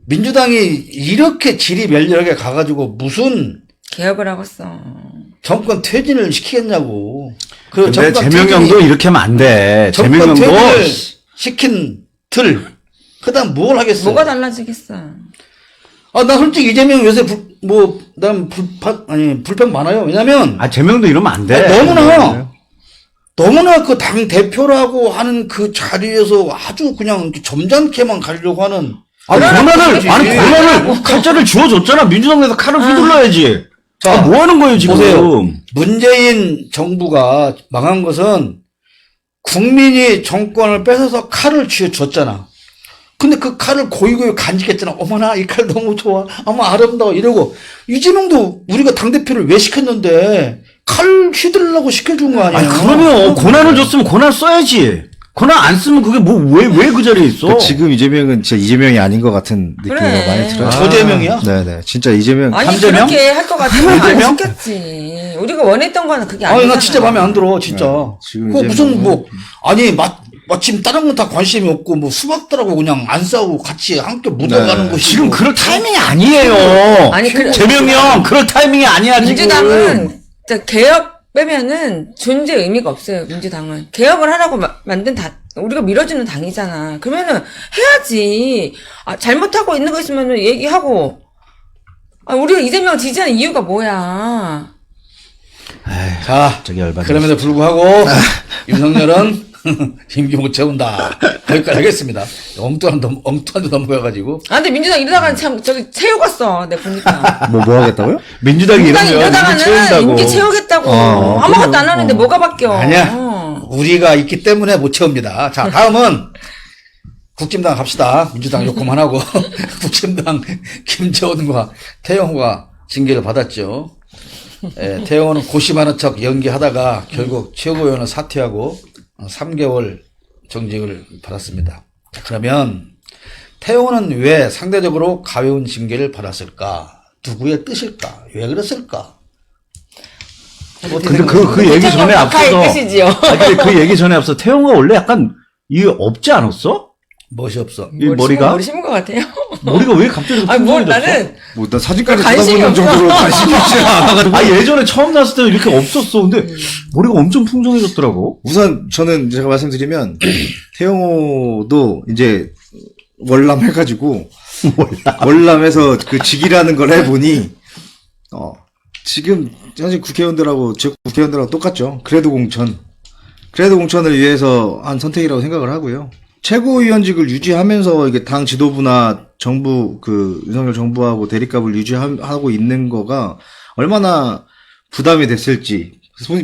민주당이 이렇게 질이 멸렬하게 가가지고 무슨 개혁을 하겠어. 정권 퇴진을 시키겠냐고. 그 근데 재명형도 이렇게 하면 안 돼. 정권 재명형도 퇴진을 시킨 그다음 뭘 하겠어? 뭐가 달라지겠어? 나 솔직히 이재명 요새 불평 많아요. 왜냐면 재명도 이러면 안 돼. 너무나 그 당 대표라고 하는 그 자리에서 아주 그냥 점잖게만 가려고 하는. 권한을 칼자를 주워줬잖아. 민주당 내에서 칼을 휘둘러야지. 자, 뭐 하는 거예요, 지금? 보세요. 문재인 정부가 망한 것은 국민이 정권을 뺏어서 칼을 쥐어줬잖아. 근데 그 칼을 고이고이 간직했잖아. 어머나, 이 칼 너무 좋아. 어머, 아름다워. 이러고. 이재명도 우리가 당대표를 왜 시켰는데 칼 휘둘러고 시켜준 거 아니야. 그러면 권한을 줬으면 권한 써야지. 권한 안 쓰면 그게 왜 그 자리에 있어? 지금 이재명은 진짜 이재명이 아닌 것 같은 느낌이 많이 들어요. 저재명이야? 네네. 진짜 이재명. 아니 3재명? 그렇게 할 것 같으면 안 시켰지. 우리가 원했던 거는 그게 아니잖아. 나 진짜 마음에 안 들어, 진짜. 지금 그거 무슨 이재명은 마침 다른 건 다 관심이 없고, 수박들하고 그냥 안 싸우고 같이 함께 묻어가는 것이. 지금 그럴 타이밍이 아니에요. 아니, 재명이 형, 그럴 타이밍이 아니야, 지금. 민주당은 진짜 개혁 빼면은 존재 의미가 없어요. 민주당은 개혁을 하라고 만든 우리가 밀어주는 당이잖아. 그러면은 해야지. 잘못하고 있는 거 있으면은 얘기하고. 우리가 이재명 지지하는 이유가 뭐야? 자, 그럼에도 불구하고 윤석열은 임기못 채운다. 거기까지 하겠습니다. 엉뚱한 데 넘어가가지고. 근데 민주당 이러다가는 참 채우 갔어. 내가 보니까. 뭐 하겠다고요? 민주당이 이러다가는 임기 채우겠다고. 아무것도 안 하는데 뭐가 바뀌어. 아니야. 우리가 있기 때문에 못 채웁니다. 자, 다음은 국힘당 갑시다. 민주당 욕 그만하고. 국힘당 김재원과 태영호가 징계를 받았죠. 태영호는 고심하는 척 연기하다가 결국 최고위원을 사퇴하고 3개월 정직을 받았습니다. 자, 그러면 태영호는 왜 상대적으로 가벼운 징계를 받았을까? 누구의 뜻일까? 왜 그랬을까? 근데 그 얘기 전에 앞서서. 뜻이지요. 근데 그 얘기 전에 앞서 태영호가 원래 약간 이게 없지 않았어? 멋이 없어. 이 머리가? 머리 심은 것 같아요. 머리가 왜 갑자기 아니, 뭐, 풍성해졌어? 나는, 뭐 나 사진까지 관심이 쳐다보는 없어. 정도로 관심이 없지 않아가지고. 아, 예전에 처음 나왔을 때는 이렇게 없었어. 근데 머리가 엄청 풍성해졌더라고. 우선 저는 제가 말씀드리면 태영호도 이제 월남 해가지고 월남에서 그 직이라는 걸 해보니 지금 현재 국회의원들하고 제 국회의원들하고 똑같죠. 그래도 공천을 위해서 한 선택이라고 생각을 하고요. 최고위원직을 유지하면서 이게 당 지도부나 정부 그 윤석열 정부하고 대립각을 유지하고 있는 거가 얼마나 부담이 됐을지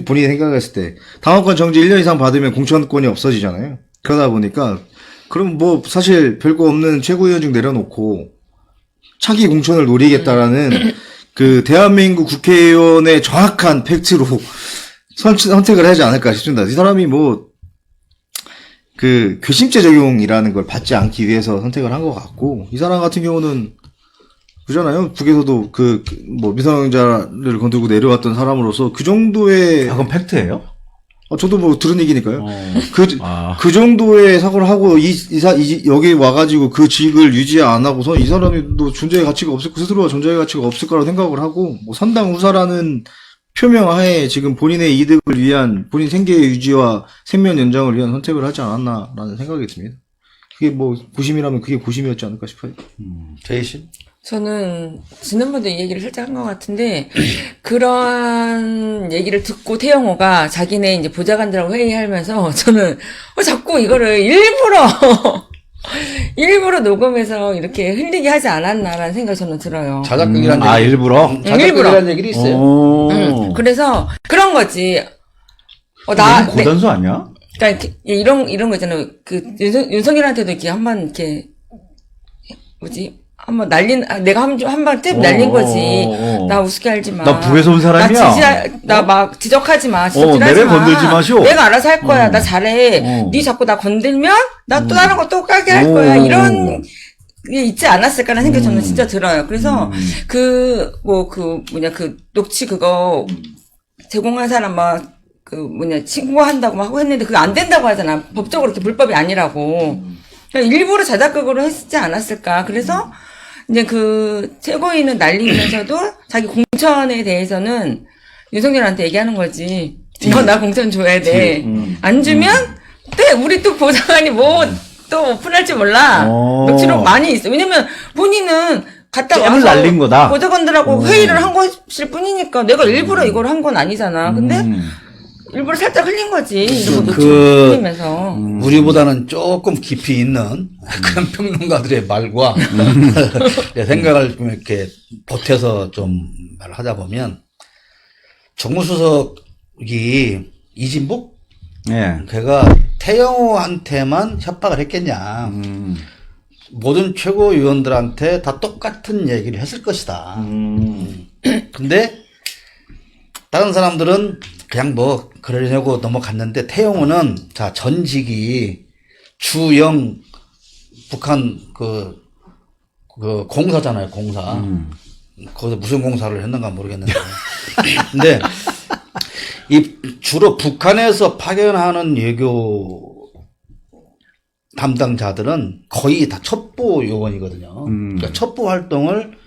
본인이 생각했을 때 당원권 정지 1년 이상 받으면 공천권이 없어지잖아요. 그러다 보니까 그럼 뭐 사실 별거 없는 최고위원직 내려놓고 차기 공천을 노리겠다라는 그 대한민국 국회의원의 정확한 팩트로 선택을 하지 않을까 싶습니다. 이 사람이 뭐 그 괘씸죄 적용이라는 걸 받지 않기 위해서 선택을 한 것 같고, 이 사람 같은 경우는 그잖아요. 북에서도 뭐 미성년자를 건들고 내려왔던 사람으로서 그 정도의 그건 팩트예요? 저도 뭐 들은 얘기니까요. 아. 그 정도의 사고를 하고 여기 와가지고 그 직을 유지 안 하고서 이 사람도 존재의 가치가 없을 스스로가 존재의 가치가 없을 거라고 생각을 하고, 뭐 선당 후사라는 표명하에 지금 본인의 이득을 위한 본인 생계의 유지와 생명 연장을 위한 선택을 하지 않았나라는 생각이 듭니다. 그게 뭐 고심이라면 그게 고심이었지 않을까 싶어요. 제이씨? 저는 지난번도 이 얘기를 살짝 한 것 같은데 그런 얘기를 듣고 태영호가 자기네 이제 보좌관들하고 회의하면서 저는 자꾸 이거를 일부러 녹음해서 이렇게 흘리게 하지 않았나라는 생각이 저는 들어요. 자작극이라는 아, 얘기. 일부러? 자작극이라는 얘기도 있어요. 그래서 그런 거지. 이건 고단수 아니야? 그러니까 이런 거 있잖아요. 그 윤석열한테도 이렇게 한번 이렇게 한번 내가 한번 잽 날린 거지. 나 우습게 알지 마. 나 부에서 온 사람이야. 나 막 지적하지 마. 지적질하지 내래 마. 건들지 마시오. 내가 알아서 할 거야. 나 잘해. 네 자꾸 나 건들면 나 또 다른 거 또 까게 할 거야. 이런 게 있지 않았을까라는 생각이 저는 진짜 들어요. 그래서 그 녹취 그거 제공한 사람 신고한다고 막 하고 했는데 그게 안 된다고 하잖아. 법적으로 그렇게 불법이 아니라고. 그러니까 일부러 자작극으로 했지 않았을까. 그래서 이제 그 최고위는 날리면서도 자기 공천에 대해서는 윤석열한테 얘기하는 거지. 나 공천 줘야 돼. 안 주면 우리 또 보좌관이 또 오픈할지 몰라. 녹취록 많이 있어. 왜냐면 본인은 갔다 잼을 와서 날린 거다. 보좌관들하고 회의를 한 것일 뿐이니까 내가 일부러 이걸 한 건 아니잖아. 근데 일부러 살짝 흘린 거지. 이러고 흘리면서. 우리보다는 조금 깊이 있는 그런 평론가들의 말과 생각을 좀 이렇게 보태서 좀 말을 하다 보면, 정무수석이 이진복? 예. 걔가 태영호한테만 협박을 했겠냐. 모든 최고위원들한테 다 똑같은 얘기를 했을 것이다. 근데 다른 사람들은 그냥 뭐 그러려고 넘어갔는데, 태영호는 전직이 주영 북한 그 공사잖아요, 공사. 거기서 무슨 공사를 했는가 모르겠는데. 근데 주로 북한에서 파견하는 외교 담당자들은 거의 다 첩보 요원이거든요. 그러니까 첩보 활동을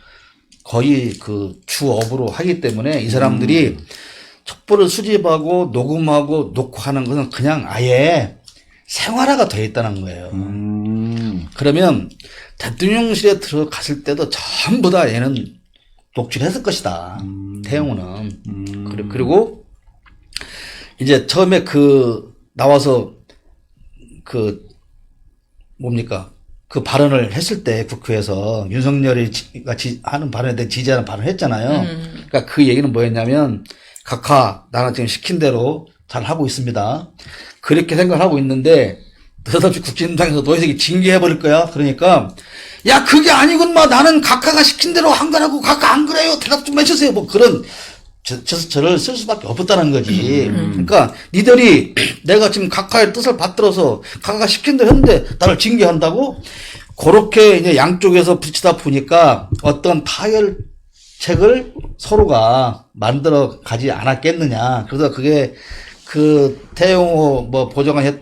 거의 그 주업으로 하기 때문에 이 사람들이 첩보를 수집하고 녹음하고 녹화하는 것은 그냥 아예 생활화가 되어 있다는 거예요. 그러면 대통령실에 들어갔을 때도 전부 다 얘는 녹취를 했을 것이다. 태영호는. 그리고 이제 처음에 나와서 그 발언을 했을 때 국회에서 윤석열이 하는 발언에 대해 지지하는 발언을 했잖아요. 그러니까 그 얘기는 뭐였냐면, 각하, 나는 지금 시킨 대로 잘 하고 있습니다. 그렇게 생각을 하고 있는데, 느닷없이 국진당에서 너 이 새끼 징계해버릴 거야. 그러니까, 야, 그게 아니군, 나는 각하가 시킨 대로 한 거라고, 각하 안 그래요. 대답 좀 해주세요. 뭐 그런 저를 쓸 수밖에 없었다는 거지. 그러니까 니들이 내가 지금 각하의 뜻을 받들어서 각하가 시킨 대로 했는데 나를 징계한다고? 그렇게 이제 양쪽에서 부딪히다 보니까 어떤 타결책을 서로가 만들어 가지 않았겠느냐. 그래서 그게 그 태영호 뭐 보좌관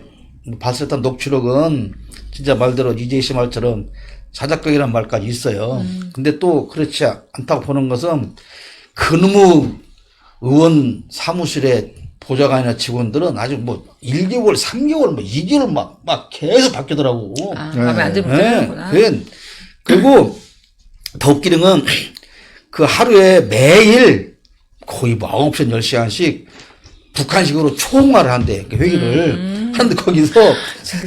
봤을 때 녹취록은 진짜 말대로 이재희 씨 말처럼 자작극이라는 말까지 있어요. 근데 또 그렇지 않다고 보는 것은 그놈의 의원 사무실의 보좌관이나 직원들은 아주 뭐 1개월, 3개월, 뭐 2개월 막 계속 바뀌더라고. 아, 마음에 안 들면 네. 그러는구나. 그리고 더 웃기는 건 그 하루에 매일 거의 뭐 9시간, 10시간씩 북한식으로 총알을 한대. 그 회의를. 하는데 거기서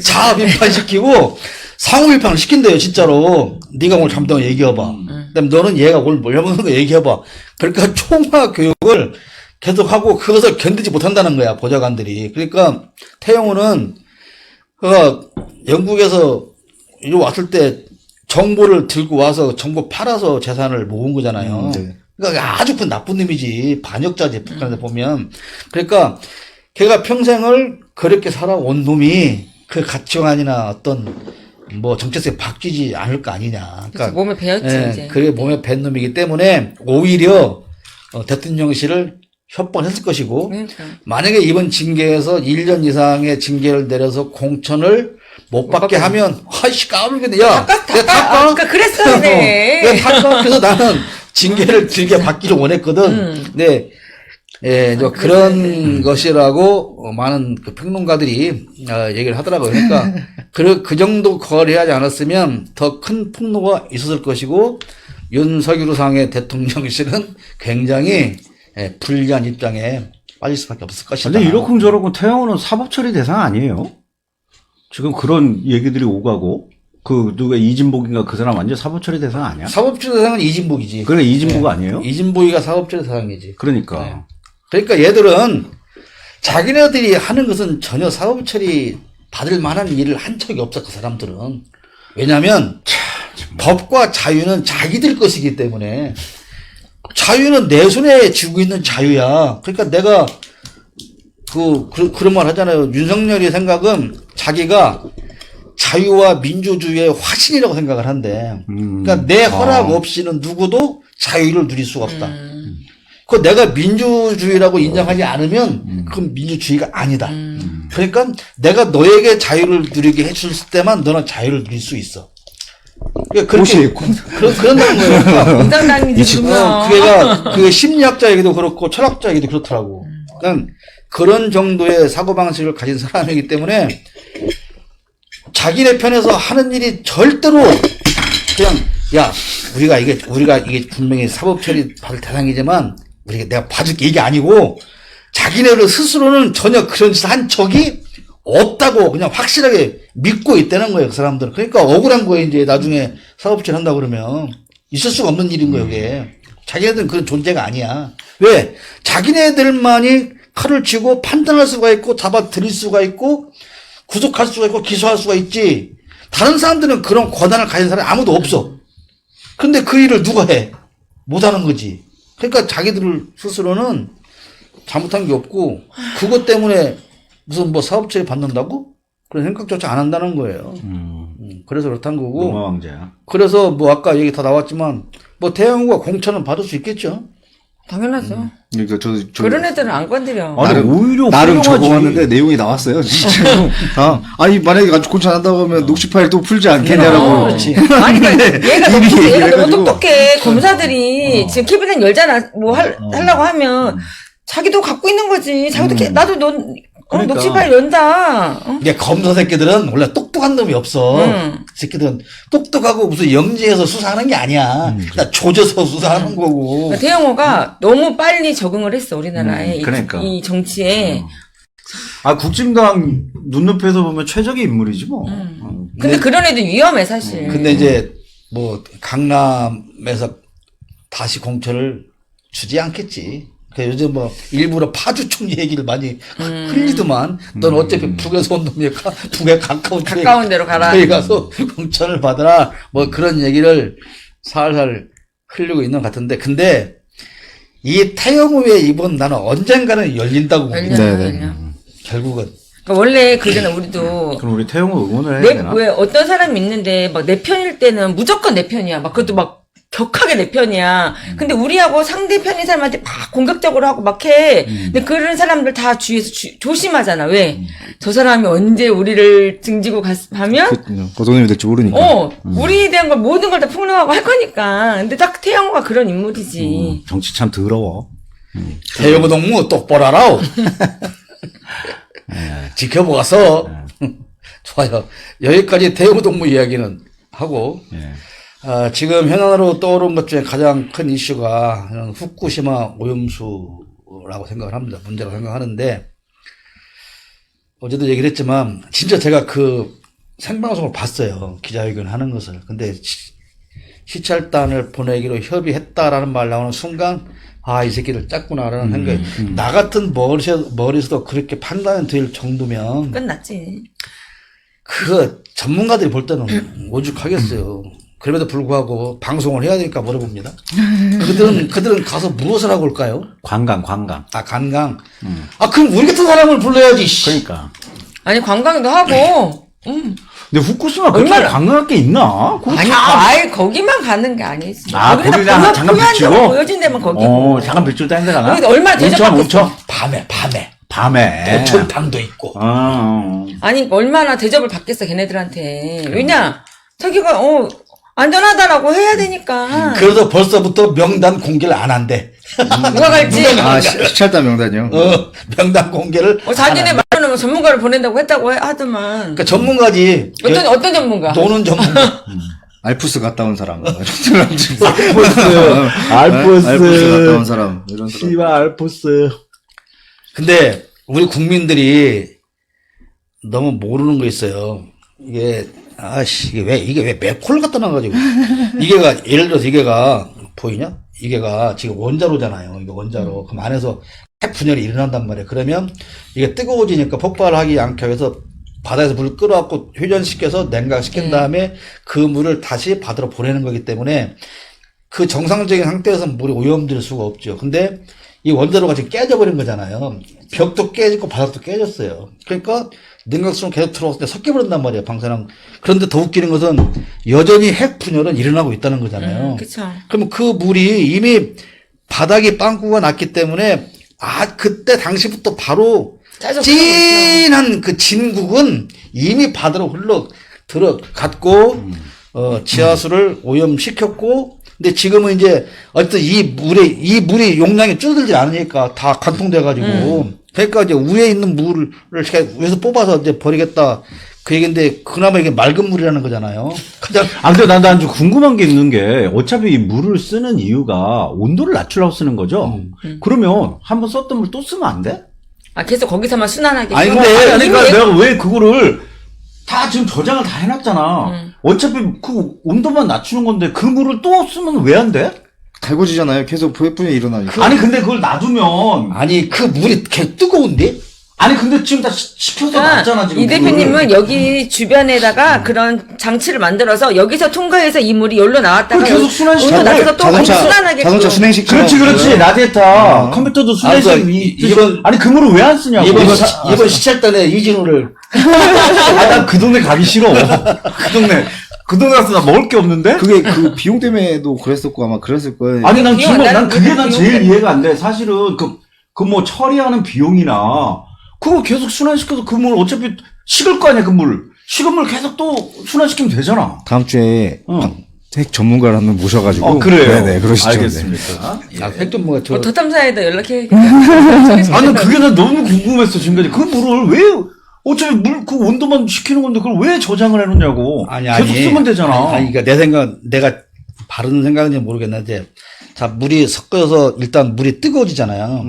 자아 비판시키고 상호 비판을 시킨대요, 진짜로. 네가 오늘 잘못한 거 얘기해봐. 그다음에 너는 얘가 오늘 뭘 잘못한 거 얘기해봐. 그러니까 총알 교육을 계속하고 그것을 견디지 못한다는 거야, 보좌관들이. 그러니까 태영호는 영국에서 이리 왔을 때 정보를 들고 와서 정보 팔아서 재산을 모은 거잖아요. 네. 그러니까 아주 큰 나쁜 놈이지. 반역자지, 북한에서 보면. 그러니까 걔가 평생을 그렇게 살아온 놈이 그 가치관이나 어떤 뭐 정체성이 바뀌지 않을 거 아니냐. 그치, 몸에 배었지, 이제. 그게 몸에 밴 놈이기 때문에 오히려 대통령실을 협박했을 것이고, 그러니까. 만약에 이번 징계에서 1년 이상의 징계를 내려서 공천을 못 받게 하면, 아이씨, 까불겠네. 야, 내가 탈까? 그러니까 그랬어야 돼. 내가 탈까? 그래서 나는 징계를 길게 받기를 원했거든. 네. 예, 이제 그런 것이라고 많은 그 평론가들이 얘기를 하더라고요. 그러니까 그 정도 거래하지 않았으면 더 큰 폭로가 있었을 것이고, 윤석열 상의 대통령실은 굉장히 불리한 입장에 빠질 수밖에 없을 것이다. 근데 이러쿵저러쿵 태영호는 사법처리 대상 아니에요? 지금 그런 얘기들이 오가고 누가 이진복인가 그 사람 완전 사법처리 대상 아니야? 사법처리 대상은 이진복이지. 그래 이진복 아니에요? 이진복이가 사법처리 대상이지. 그러니까. 네. 그러니까 얘들은 자기네들이 하는 것은 전혀 사법처리 받을 만한 일을 한 적이 없어, 그 사람들은. 왜냐면 법과 자유는 자기들 것이기 때문에. 자유는 내 손에 쥐고 있는 자유야. 그러니까 내가 그런 말 하잖아요. 윤석열의 생각은 자기가 자유와 민주주의의 화신이라고 생각을 한대. 그러니까 내 허락 없이는 누구도 자유를 누릴 수가 없다. 그 내가 민주주의라고 인정하지 않으면 그건 민주주의가 아니다. 그러니까 내가 너에게 자유를 누리게 해줄 때만 너는 자유를 누릴 수 있어. 그러니까 그렇게 그런다는 거예요. 그러니까 공산당이지, 그게 심리학자 얘기도 그렇고 철학자 얘기도 그렇더라고. 그러니까 그런 정도의 사고방식을 가진 사람이기 때문에 자기네 편에서 하는 일이 절대로 그냥, 야, 우리가 이게 분명히 사법처리 받을 대상이지만 내가 봐줄게 이게 아니고 자기네들 스스로는 전혀 그런 짓을 한 적이 없다고 그냥 확실하게 믿고 있다는 거예요, 그 사람들은. 그러니까 억울한 거예요, 이제 나중에 사법처리 한다 그러면. 있을 수가 없는 일인 거예요, 이게. 자기네들은 그런 존재가 아니야. 왜? 자기네들만이 칼을 쥐고 판단할 수가 있고 잡아들일 수가 있고 구속할 수가 있고 기소할 수가 있지. 다른 사람들은 그런 권한을 가진 사람이 아무도 없어. 근데 그 일을 누가 해? 못하는 거지. 그러니까 자기들 스스로는 잘못한 게 없고 그것 때문에 무슨 뭐 사업처리 받는다고? 그런 생각조차 안 한다는 거예요. 그래서 그렇다는 거고. 로마 왕자야. 그래서 뭐 아까 얘기 다 나왔지만 뭐 태영호가 공천은 받을 수 있겠죠. 당연하죠. 그러니까 그런 애들은 안 건드려. 아니, 오히려 나름 훌륭하지. 적어왔는데 내용이 나왔어요, 진짜로. 아니 만약에 가지고 공천한다고 하면 녹취 파일 또 풀지 않겠냐라고. 그렇지. 아니, 그러니까 얘가 너무, 이미 얘가 너무 얘기해가지고. 똑똑해. 검사들이 지금 캐비넷 열잖아. 뭐 하려고 하면 자기도 갖고 있는 거지. 자기도 나도 넌 그러니까. 녹취파일 연다. 어? 이게 검사 새끼들은 원래 똑똑한 놈이 없어. 그 새끼들은 똑똑하고 무슨 영지에서 수사하는 게 아니야. 나 조져서 수사하는 거고. 그러니까 태영호가 너무 빨리 적응을 했어, 우리나라에. 그러니까. 이 정치에. 국진당 눈높이에서 보면 최적의 인물이지 뭐. 근데 그런 애들 위험해, 사실. 근데 이제 뭐 강남에서 다시 공천을 주지 않겠지. 그러니까 요즘 뭐 일부러 파주총 얘기를 많이 흘리더만. 넌 어차피 북에서 온 놈이니까 북에 가까운 데로 가라. 거기 가서 공천을 받아라. 뭐 그런 얘기를 살살 흘리고 있는 것 같은데. 근데 이 태영우의 입은 나는 언젠가는 열린다고 열려, 봅니다. 네네. 열려. 결국은. 그러니까 원래 그전에 우리도 그럼 우리 태용을 응원을 해야 되나? 왜 어떤 사람이 있는데 막 내 편일 때는 무조건 내 편이야. 막 그것도 막 격하게 내 편이야. 근데 우리하고 상대편인 사람한테 막 공격적으로 하고 막 해. 근데 그런 사람들 다 주위에서 조심하잖아. 왜? 저 사람이 언제 우리를 등지고 가면 어떤 놈이 될지 모르니까. 우리에 대한 걸 모든 걸 다 폭로하고 할 거니까. 근데 딱 태영우가 그런 인물이지. 정치 참 더러워. 태영우 동무 똑바로 하라오. 지켜보았어. 좋아요. 여기까지 태영우 동무 이야기는 하고, 예. 지금 현안으로 떠오른 것 중에 가장 큰 이슈가 저는 후쿠시마 오염수라고 생각을 합니다. 문제라고 생각하는데, 어제도 얘기를 했지만, 진짜 제가 그 생방송을 봤어요. 기자회견 하는 것을. 근데 시찰단을 보내기로 협의했다라는 말 나오는 순간, 아, 이 새끼를 짰구나라는 생각이, 나 같은 머리에서도 그렇게 판단이 될 정도면, 끝났지. 그 전문가들이 볼 때는 오죽하겠어요. 그럼에도 불구하고 방송을 해야 되니까 물어봅니다. 그들은 가서 무엇을 하고 올까요? 관광. 아, 관광. 아, 그럼 우리 같은 사람을 불러야지. 씨. 그러니까. 아니 관광도 하고. 근데 후쿠시마 그쪽에 얼마나- 관광할 게 있나? 거기 아니 다- 아예 거기만 가는 게 아니지. 아, 거기다 잠깐 비치고? 보여준 데만 거기고. 잠깐 비출 딴 데 가나? 거기도 얼마나 대접받겠어. 온천. 밤에. 밤에. 온천탕도 있고. 아니 얼마나 대접을 받겠어 걔네들한테. 왜냐 자기가 안전하다라고 해야 되니까. 그래서 벌써부터 명단 공개를 안 한대. 누가 갈지. 아, 시찰단 명단이요? 명단 공개를. 자기네 말로는 전문가를 보낸다고 했다고 하더만. 그러니까 전문가지. 어떤 전문가? 노는 전문가. 알프스 갔다 온 사람. 알프스. 알프스 갔다 온 사람. 이런 사람. 씨발 알프스. 근데 우리 국민들이 너무 모르는 거 있어요. 이게 왜 맥콜 갖다 놔가지고. 예를 들어서 이게가, 보이냐? 이게가 지금 원자로잖아요. 이게 원자로. 그럼 안에서 핵분열이 일어난단 말이에요. 그러면 이게 뜨거워지니까 폭발하지 않게 해서 바다에서 물을 끌어갖고 회전시켜서 냉각시킨 다음에 그 물을 다시 바다로 보내는 거기 때문에 그 정상적인 상태에서 물이 오염될 수가 없죠. 근데 이 원자로가 지금 깨져버린 거잖아요. 벽도 깨지고 바닥도 깨졌어요. 그러니까 냉각수는 계속 들어왔을 때 섞여버린단 말이에요, 방사능. 그런데 더 웃기는 것은 여전히 핵 분열은 일어나고 있다는 거잖아요. 그쵸. 그러면 그 물이 이미 바닥이 빵꾸가 났기 때문에 그때 당시부터 바로 짜증 진한 그 진국은 이미 바다로 들어갔고 지하수를 오염시켰고 근데 지금은 이제 어쨌든 이 물이 용량이 줄어들지 않으니까 다 관통돼가지고 그러니까 이제 위에 있는 물을 위에서 뽑아서 이제 버리겠다 그 얘기인데 그나마 이게 맑은 물이라는 거잖아요. 가장 근데 난 좀 궁금한 게 있는 게 어차피 이 물을 쓰는 이유가 온도를 낮추려고 쓰는 거죠. 그러면 한번 썼던 물 또 쓰면 안 돼? 계속 거기서만 순환하게. 아니, 해서. 근데 그러니까 내가 왜 그거를 다 지금 저장을 다 해놨잖아. 어차피 그 온도만 낮추는 건데 그 물을 또 쓰면 왜 안 돼? 달궈지잖아요. 계속 포획분이 일어나니까. 아니 근데 그걸 놔두면 아니 그 물이 개 뜨거운데? 아니 근데 지금 다 식혀서 놨잖아 지금. 이 대표님은 여기 주변에다가 그런 장치를 만들어서 여기서 통과해서 이 물이 여기로 나왔다가 그걸 계속 순환시켜. 온도 낮춰서 또 거기 순환하게. 자동차 순행식. 그렇지 라디에이터 컴퓨터도 순환식 이번 아니 그 물을 왜 안 쓰냐고. 이번 시찰단에 이진우를 난 그 동네 가기 싫어. 그 동네 가서 나 먹을 게 없는데? 그게 그 비용 때문에도 그랬었고 아마 그랬을 거예요. 아니 난 비용, 정말 나는 그게 그 난 비용 제일 때문에. 이해가 안 돼. 사실은 그 뭐 처리하는 비용이나 그거 계속 순환시켜서 그 물 어차피 식을 거 아니야 그 물. 식은 물 계속 또 순환시키면 되잖아. 다음 주에 핵 전문가를 한번 모셔가지고. 그래요. 네네, 그러시죠. 알겠습니다. 핵전문가 도탐사에다 연락해. 아니 그게 난 너무 궁금했어 지금까지. 그 물을 왜 어차피 물 그 온도만 식히는 건데 그걸 왜 저장을 해놓냐고. 계속 쓰면 되잖아. 아니, 그러니까 내 생각, 내가 바른 생각인지 모르겠는데, 자, 물이 섞여서 일단 물이 뜨거워지잖아요.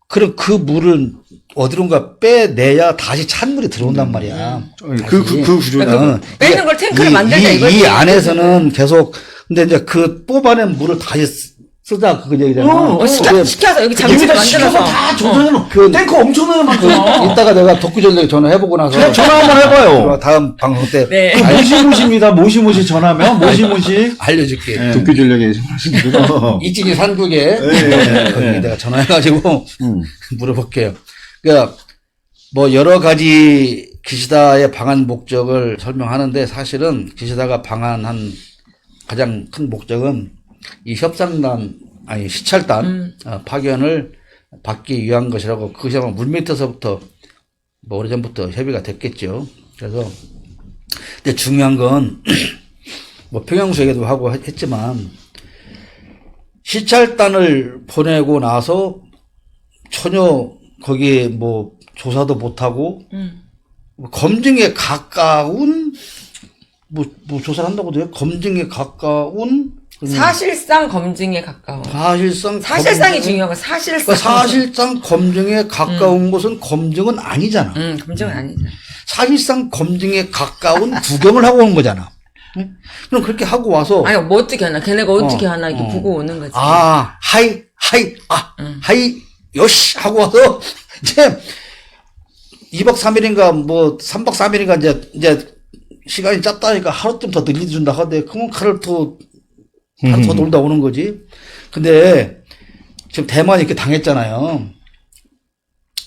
그럼 그 물을 어디론가 빼내야 다시 찬물이 들어온단 말이야. 그 구조는. 빼는 걸 탱크를 만들자 이거지. 이 안에서는 계속, 근데 이제 그 뽑아낸 물을 다시 쓰자 그거 얘기잖아. 시켜서 여기 잠실 여기다 만들어서. 시켜서 다 조선해놓고 그- 탱크 엄청나게 많잖아. 이따가 내가 덕구전력에 전화해보고 나서 그냥 전화 한번 해봐요. 다음 방송 때 네. 모시모시입니다. 모시모시 전화면 모시모시. 알려줄게. 네. 도쿄 전력에 하시는 거. 이진이 산국에 거기 내가 전화해가지고 물어볼게요. 그러니까 뭐 여러 가지 기시다의 방한 목적을 설명하는데 사실은 기시다가 방한한 가장 큰 목적은 이 협상단 아니 시찰단 파견을 받기 위한 것이라고 그것이 아마 물밑에서부터 뭐 오래전부터 협의가 됐겠죠. 그래서 근데 중요한 건 뭐 평양수 얘기도 하고 했지만 시찰단을 보내고 나서 전혀 거기에 뭐 조사도 못하고 검증에 가까운 뭐 조사를 한다고도 해요. 검증에 가까운 사실상 검증에 가까워. 사실상이 검증- 중요한 거 사실상. 그러니까 사실상 검증에 가까운 것은 검증은 아니잖아. 검증은 아니잖아. 사실상 검증에 가까운 구경을 하고 온 거잖아. 응? 그럼 그렇게 하고 와서 아니 뭐 어떻게 하나 걔네가 어떻게 하나 이렇게 보고 오는 거지. 하이 하이 요시 하고 와서 이제 2박 3일인가 뭐 3박 3일인가 이제 시간이 짧다니까 하루쯤 더 늘려준다 하대. 그러면 하루 더 놀다 오는 거지. 근데 지금 대만이 이렇게 당했잖아요.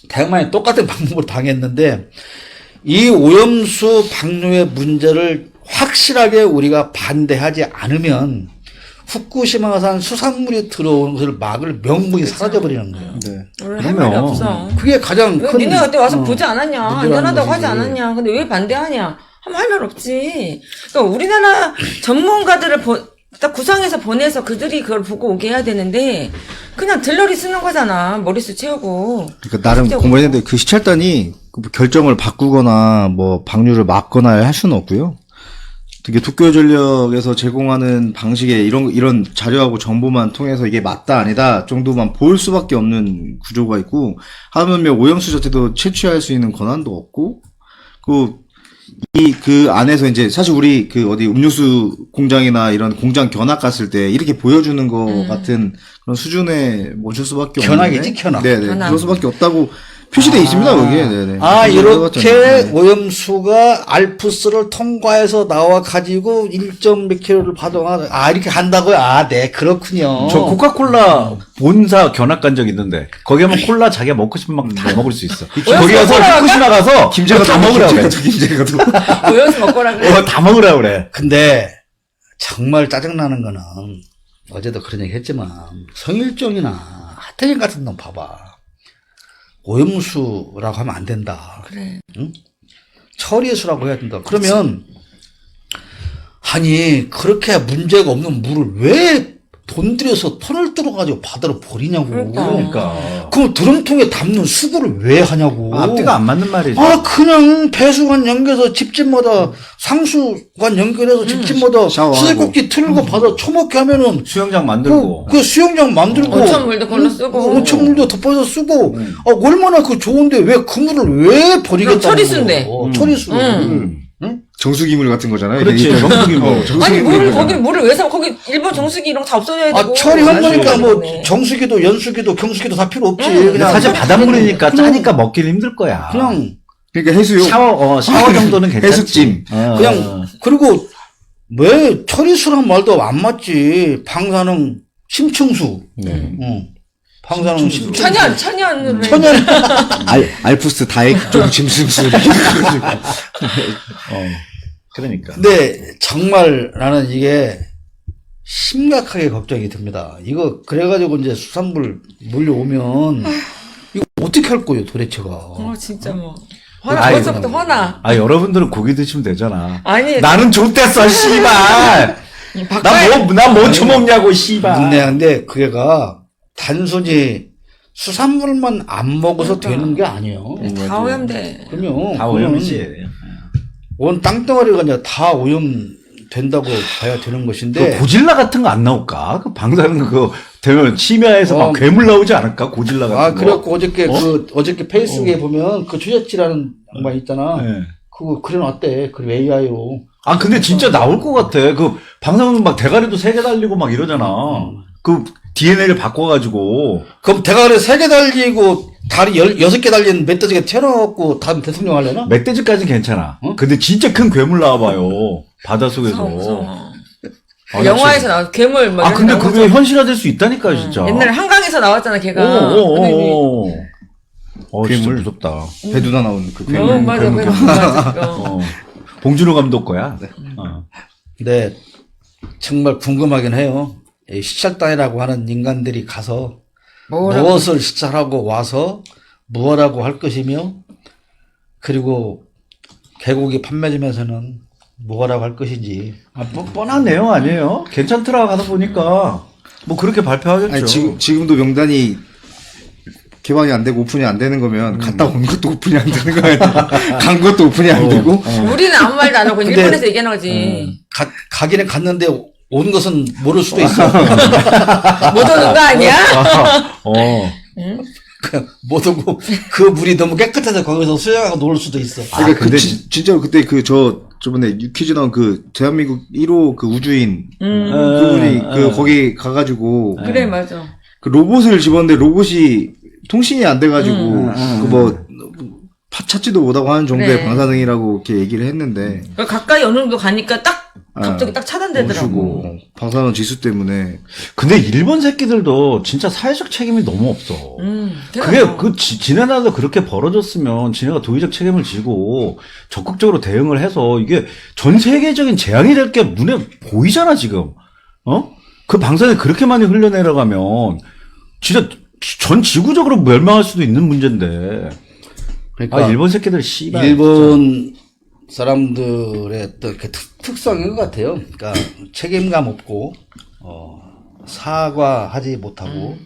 대만이 똑같은 방법으로 당했는데 이 오염수 방류의 문제를 확실하게 우리가 반대하지 않으면 후쿠시마산 수산물이 들어오는 것을 막을 명분이 사라져버리는 거예요. 네. 원래 할 말이 그러면 없어. 그게 가장 왜 큰 니네 그때 와서 보지 않았냐? 문제라는 안전하다고 하지 것이지. 않았냐? 근데 왜 반대하냐? 하면 할 말 없지. 그러니까 우리나라 전문가들을 딱 구상해서 보내서 그들이 그걸 보고 오게 해야 되는데 그냥 들러리 쓰는 거잖아. 머릿수 채우고. 그러니까 나름 진짜 공부했는데 그 시찰단이 그 결정을 바꾸거나 뭐 방류를 막거나 할 수는 없고요. 되게 도쿄전력에서 제공하는 방식의 이런 자료하고 정보만 통해서 이게 맞다 아니다 정도만 볼 수밖에 없는 구조가 있고 하물며 오염수 자체도 채취할 수 있는 권한도 없고 그 안에서 이제 사실 우리 그 어디 음료수 공장이나 이런 공장 견학 갔을 때 이렇게 보여주는 거 같은 그런 수준에 멈출 수밖에 없는데 견학이지, 견학. 네네 견학. 그럴 수밖에 없다고 표시돼 있습니다 거기에. 네네. 이렇게 네. 오염수가 알프스를 통과해서 나와 가지고 1몇 킬로를 받아가 이렇게 한다고요? 네 그렇군요. 저 코카콜라 본사 견학 간 적 있는데 거기 가면 콜라 자기가 먹고 싶은 만큼 다 먹을 수 있어. 거기 가서 후쿠시마 가서 김제가 다 먹으라 그래. 김제가 오염수 먹거라 그래. 다 먹으라 그래. 근데 정말 짜증나는 거는 어제도 그런 얘기 했지만 성일종이나 하태경 같은 놈 봐봐. 오염수라고 하면 안 된다. 그래. 응? 처리수라고 해야 된다. 그러면 아니 그렇게 문제가 없는 물을 왜 돈 들여서 턴을 뚫어가지고 바다로 버리냐고. 그러니까. 그럼 드럼통에 담는 수거를 왜 하냐고. 앞뒤가 안 맞는 말이죠. 그냥 배수관 연결해서 집집마다 상수관 연결해서 집집마다 샤워하고. 수도꼭지 틀고 바다 처먹게 하면은 수영장 만들고. 그 수영장 만들고 온천물도 걸로 쓰고. 온천물도 덮어서 쓰고 얼마나 그 좋은데 왜 그 물을 왜 버리겠다는 처리수인데. 거예요. 처리수. 정수기물 같은 거잖아요. 그렇지. 이게. 정수기물. 아니 물을 거기를 물을 왜 사? 거기 일본 정수기 이런 거 다 없어져야 되고. 처리한 거니까 뭐 네. 정수기도 연수기도 경수기도 다 필요 없지. 근데 그냥 사실 바닷물이니까 짜니까 먹기는 힘들 거야. 그냥 그러니까 해수욕. 샤워 정도는 괜찮지. 해수찜. 그냥 그리고 왜 처리수란 말도 안 맞지. 방사능 심층수. 방사능 심층수. 천연으로. 알프스 다액종 짐승수. 그러니까. 근데 정말 나는 이게 심각하게 걱정이 듭니다. 이거 그래가지고 이제 수산물 몰려오면 이거 어떻게 할 거예요 도대체가. 진짜 뭐. 화나. 아이, 벌써부터 화나. 여러분들은 고기 드시면 되잖아. 아니. 나는 좋댔어, 씨발. 난 뭐 처먹냐고, 씨발. 근데 그게가 단순히 수산물만 안 먹어서 되는 게 아니에요. 다 오염돼. 그럼요. 다 오염이지. 온 땅덩어리가 이제 다 오염된다고 봐야 되는 것인데. 그 고질라 같은 거 안 나올까? 그 방사능 그거 되면 심야에서 막 괴물 나오지 않을까? 고질라 같은 거. 그래갖고 어저께 페이스북에 보면 그 최재치라는 양반 있잖아. 네. 그거 그려놨대. 그 AI로. 근데 진짜 나올 것 같아. 그 방사능 막 대가리도 3개 달리고 막 이러잖아. 그 DNA를 바꿔가지고 그럼 대가리 3개 달리고 다리 6개 달린 멧돼지가 튀어나왔고 다음 대통령 하려나? 멧돼지까지는 괜찮아. 어? 근데 진짜 큰 괴물 나와봐요. 바닷속에서. 무서워. 아, 영화에서 나와 괴물 막. 아, 근데 이런 거 그게 현실화될 수 있다니까요, 진짜. 옛날에 한강에서 나왔잖아 걔가. 진짜 괴물. 무섭다. 배두나 나오는 그 괴물. 맞아 괴물 맞아. 어. 봉준호 감독 거야. 어. 네, 정말 궁금하긴 해요. 이 시찰단이라고 하는 인간들이 가서 무엇을 시찰하고 와서 무엇하고 할 것이며, 그리고 개고기 판매점에서는 무엇하고 할 것인지. 아, 뻔한 내용 아니에요? 괜찮더라 가다 보니까 뭐 그렇게 발표하겠죠. 아니, 지금도 명단이 개방이 안 되고 오픈이 안 되는 거면 갔다 온 것도 오픈이 안 되는 거야. 간 것도 오픈이 안 되고. 우리는 아무 말도 안 하고 근데- 일본에서 얘기하는 거지. 가기는 갔는데 온 것은 모를 수도 있어. 못 오는 거 아니야? 어. 못 오고 그 물이 너무 깨끗해서 거기서 수영하고 놀 수도 있어. 그러니까 근데 진짜로 그때 저번에 퀴즈 나온 그 대한민국 1호 그 우주인 음. 그분이 그 거기 가가지고 그래 맞아. 그 로봇을 집었는데 로봇이 통신이 안 돼가지고 그 뭐 찾지도 못하고 하는 정도의 그래. 방사능이라고 이렇게 얘기를 했는데 그러니까 가까이 어느 정도 가니까 딱 갑자기 딱 차단되더라고. 멈추고 방사능 지수 때문에 근데 일본 새끼들도 진짜 사회적 책임이 너무 없어. 그게 지네나도 그렇게 벌어졌으면 지네가 도의적 책임을 지고 적극적으로 대응을 해서 이게 전 세계적인 재앙이 될 게 눈에 보이잖아 지금. 어? 그 방사능 그렇게 많이 흘려내려가면 진짜 전 지구적으로 멸망할 수도 있는 문제인데. 그러니까 일본 새끼들 씨발. 일본 사람들의 어떤 그 특성인 것 같아요. 그러니까 책임감 없고 사과하지 못하고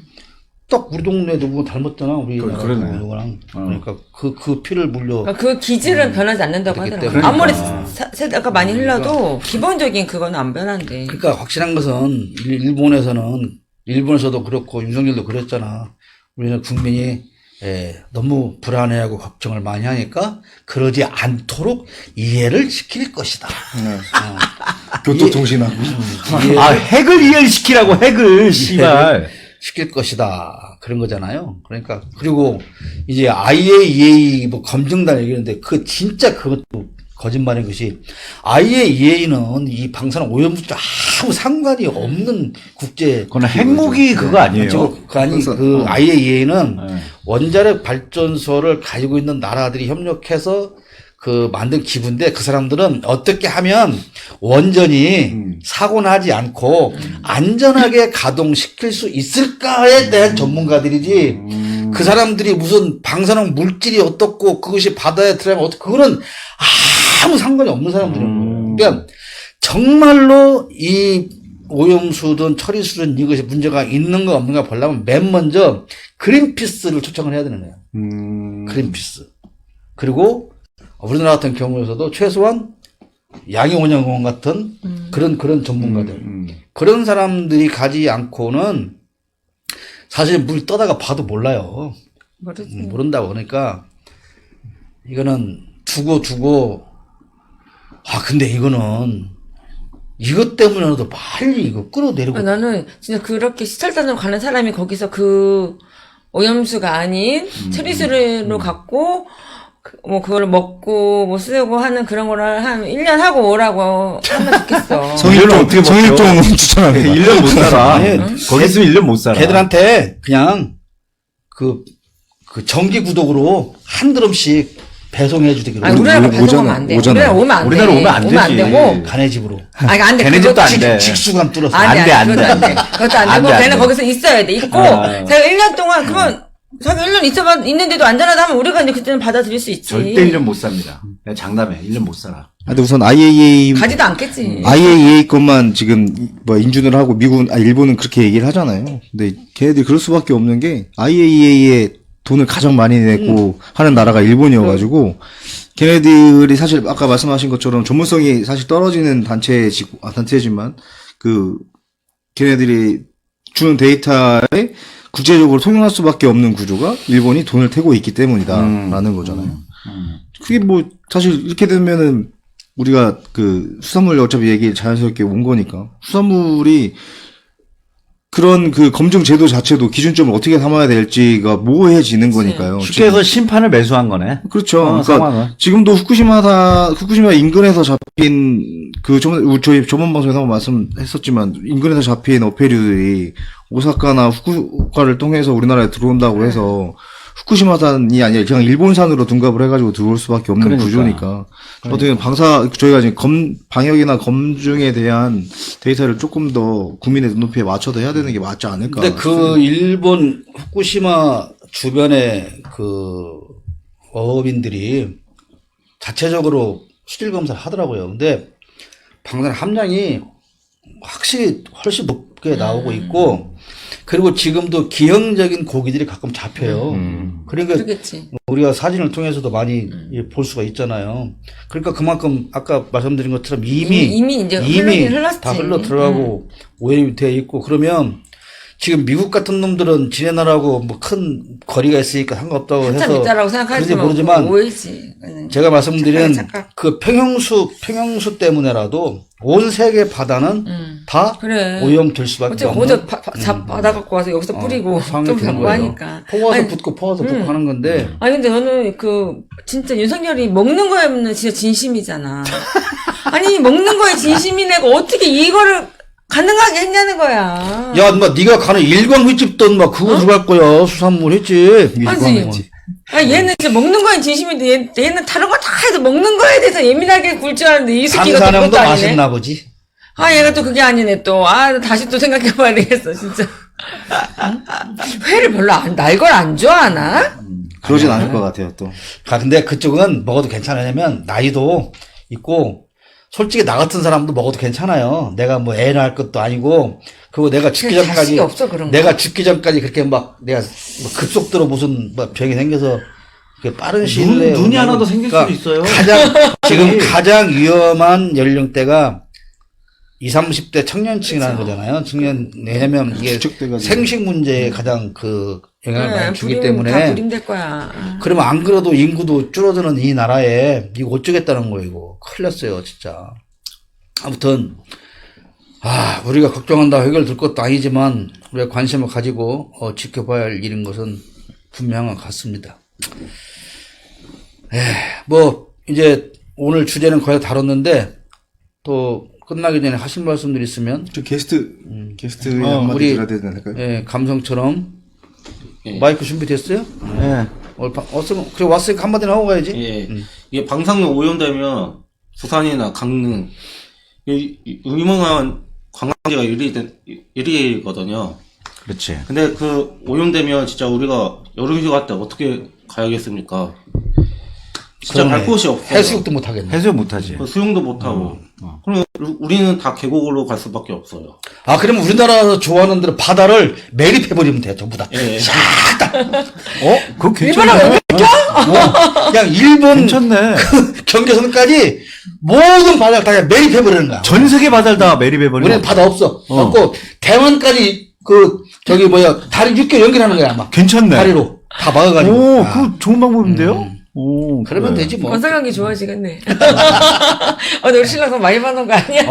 딱 우리 동네 누구 닮았잖아 우리나라 그러네. 누구랑 그러니까 그 피를 물려. 그러니까 그 기질은 변하지 않는다고 그렇기 하더라고. 때문에. 아무리 그러니까. 세대가 많이 흘러도 기본적인 그건 안 변한대. 그러니까 확실한 것은 일본에서도 그렇고 윤석열도 그랬잖아. 우리는 국민이 너무 불안해하고 걱정을 많이 하니까 그러지 않도록 이해를 시킬 것이다. 교토통신하고 핵을 이해시키라고 핵을 씨발. 시킬 것이다. 그런 거잖아요. 그러니까 그리고 이제 IAEA 뭐 검증단 얘기하는데 그 진짜 그것도 거짓말인 것이 IAEA는 이 방사능 오염수와 아무 상관이 없는 국제 그건 핵무기 그거 아니에요? 그 IAEA는 원자력 발전소를 가지고 있는 나라들이 협력해서 그 만든 기구인데 그 사람들은 어떻게 하면 원전이 사고 나지 않고 안전하게 가동시킬 수 있을까에 대한 전문가들이지 그 사람들이 무슨 방사능 물질이 어떻고 그것이 바다에 들어가면 어떻고 그거는 아무 상관이 없는 사람들인 거예요. 그러니까 정말로 이 오염수든 처리수든 이것이 문제가 있는가 없는가 보려면 맨 먼저 그린피스를 초청을 해야 되는 거예요. 그린피스. 그리고 우리나라 같은 경우에서도 최소한 양이온양공원 같은 그런 전문가들. 그런 사람들이 가지 않고는 사실 물 떠다가 봐도 몰라요. 모른다고. 그러니까 이거는 두고 근데 이거는 이것 때문에라도 빨리 이거 끌어내리고. 나는 진짜 그렇게 시찰단으로 가는 사람이 거기서 그 오염수가 아닌 처리수로 갖고 뭐 그걸 먹고 뭐 쓰고 하는 그런 거를 한 1년 하고 오라고 하면 좋겠어. 성일종 추천합니다. 1년 못 살아. 아니, 거기 있으면 1년 못 살아. 걔들한테 그냥 그 정기 구독으로 한 드럼씩 배송해 주되 아니, 우리나라 배송하면 안 돼. 우리나라 오면 안 돼. 우리나라 오면 안 오면 안 되지. 되고. 가네 집으로. 아니, 안 돼. 걔네 집도 안 돼. 직수감 뚫어서. 안 돼, 안 돼, 그것도 안 돼. 그것도 안 안 되고, 돼, 안 걔는 돼. 거기서 있어야 돼. 있고, 아. 제가 1년 동안, 그러면, 자기 1년 있는데도 안전하다면 우리가 이제 그때는 받아들일 수 있지. 절대 1년 못 삽니다. 그냥 장담해. 1년 못 살아. 근데 우선 IAEA 가지도 않겠지. IAEA 것만 지금 뭐 인준을 하고 일본은 그렇게 얘기를 하잖아요. 근데 걔네들이 그럴 수밖에 없는 게 IAEA에 돈을 가장 많이 내고 하는 나라가 일본이어가지고 걔네들이 사실 아까 말씀하신 것처럼 전문성이 사실 떨어지는 단체지만 그 걔네들이 주는 데이터에 국제적으로 통용할 수밖에 없는 구조가 일본이 돈을 태고 있기 때문이다라는 거잖아요. 그게 뭐 사실 이렇게 되면은 우리가 그 수산물 어차피 얘기 자연스럽게 온 거니까 수산물이 그런 그 검증 제도 자체도 기준점을 어떻게 삼아야 될지가 모호해지는 거니까요. 쉽게 해서 심판을 매수한 거네. 그렇죠. 그러니까 상황은. 지금도 후쿠시마 인근에서 잡힌 저희 저번 방송에서 한번 말씀했었지만 인근에서 잡힌 어패류들이 오사카나 후쿠오카를 통해서 우리나라에 들어온다고 해서 후쿠시마산이 아니라 그냥 일본산으로 둔갑을 해가지고 들어올 수밖에 없는 그러니까. 구조니까 어떻게 저희가 지금 방역이나 검증에 대한 데이터를 조금 더 국민의 눈높이에 맞춰서 해야 되는 게 맞지 않을까. 근데 그 일본 후쿠시마 주변의 그 어업인들이 자체적으로 수질 검사를 하더라고요. 근데 방사능 함량이 확실히 훨씬 높게 나오고 있고, 그리고 지금도 기형적인 고기들이 가끔 잡혀요. 그러니까 그러겠지. 우리가 사진을 통해서도 많이 볼 수가 있잖아요. 그러니까 그만큼 아까 말씀드린 것처럼 이미 이제 흘렀지. 다 흘러 들어가고 오염이 되어 있고, 그러면 지금 미국 같은 놈들은 지네나라하고 뭐 큰 거리가 있으니까 상관없다고 한참 해서 있다라고 그런지 생각하지만 모르지만 오해지. 제가 말씀드린 착각. 그 평형수 때문에라도 온 세계 바다는 다 그래. 오염될 수밖에 어차피 없는 거기서 받아갖고 와서 여기서 뿌리고 상황이 좀 되는 잡고 거예요. 하니까. 퍼와서 아니, 붓고 퍼와서 붓고 하는 건데, 아니 근데 저는 진짜 윤석열이 먹는 거에는 진짜 진심이잖아. 아니 먹는 거에 진심인 애가 어떻게 이거를 가능하게 했냐는 거야. 야, 네가 가는 일광 횟집돈 막 그거 들어갈 거야. 수산물 했지. 아니, 얘는 진짜 먹는 거에 진심인데 얘는 다른 거 다 해도 먹는 거에 대해서 예민하게 굴 줄 아는데 이 새끼가 또 산사령도 그것도 아니네. 맛있나 보지. 아 얘가 또 그게 아니네 또. 아 다시 또 생각해봐야 되겠어 진짜. 회를 별로 날 걸 안 좋아하나? 그러진 않을 것 같아요, 또. 근데 그쪽은 먹어도 괜찮으냐면 나이도 있고, 솔직히 나 같은 사람도 먹어도 괜찮아요. 내가 뭐 애 낳을 것도 아니고, 그리고 내가 죽기 그래, 전까지, 자식이 없어, 그런 거. 내가 죽기 전까지 그렇게 막 내가 뭐 급속도로 무슨 뭐 병이 생겨서 그 빠른 시일 내에 눈이 하나 더 생길 수도 있어요. 지금 가장 위험한 연령대가 20, 30대 청년층이라는 거잖아요. 왜냐면 이게 축적돼가지고. 생식 문제에 가장 그 영향을 많이 주기 다 때문에. 불임될 거야. 그러면 안 그래도 인구도 줄어드는 이 나라에 이거 어쩌겠다는 거예요, 이거. 큰일 났어요, 진짜. 아무튼, 우리가 걱정한다고 해결될 것도 아니지만, 우리가 관심을 가지고, 지켜봐야 할 일인 것은 분명한 것 같습니다. 이제 오늘 주제는 거의 다 다뤘는데, 또 끝나기 전에 하실 말씀들 있으면, 저 게스트 한마디 우리, 들어야 되지 않을까요? 예, 감성처럼, 예. 마이크 준비됐어요? 네. 그래, 왔으니까 한마디는 하고 가야지. 예. 이게 방사능 오염되면 부산이나 강릉 유명한 관광지가 1위거든요. 그렇지. 근데 그 오염되면 진짜 우리가 여름휴가 때 어떻게 가야겠습니까? 진짜 갈 곳이 없어요. 해수욕도 못 하겠네. 해수 못하지. 그 수영도 못 하고. 그럼 우리는 다 계곡으로 갈 수밖에 없어요. 그러면 우리나라에서 좋아하는 대로 바다를 매립해버리면 돼, 전부 다. 예. 그거 괜찮네. 그냥 일본 괜찮네. 경계선까지 모든 바다를 다 그냥 매립해버리는 거야. 전 세계 바다를 다 매립해버리는 우리는 바다 없어. 없고, 대만까지 다리 6개 연결하는 거야, 아마. 괜찮네. 다리로. 다 막아가지고. 오, 그거 좋은 방법인데요? 오, 그러면 그래. 되지 뭐. 건강하게 좋아지겠네. 우리 신랑 더 많이 받는 거 아니야?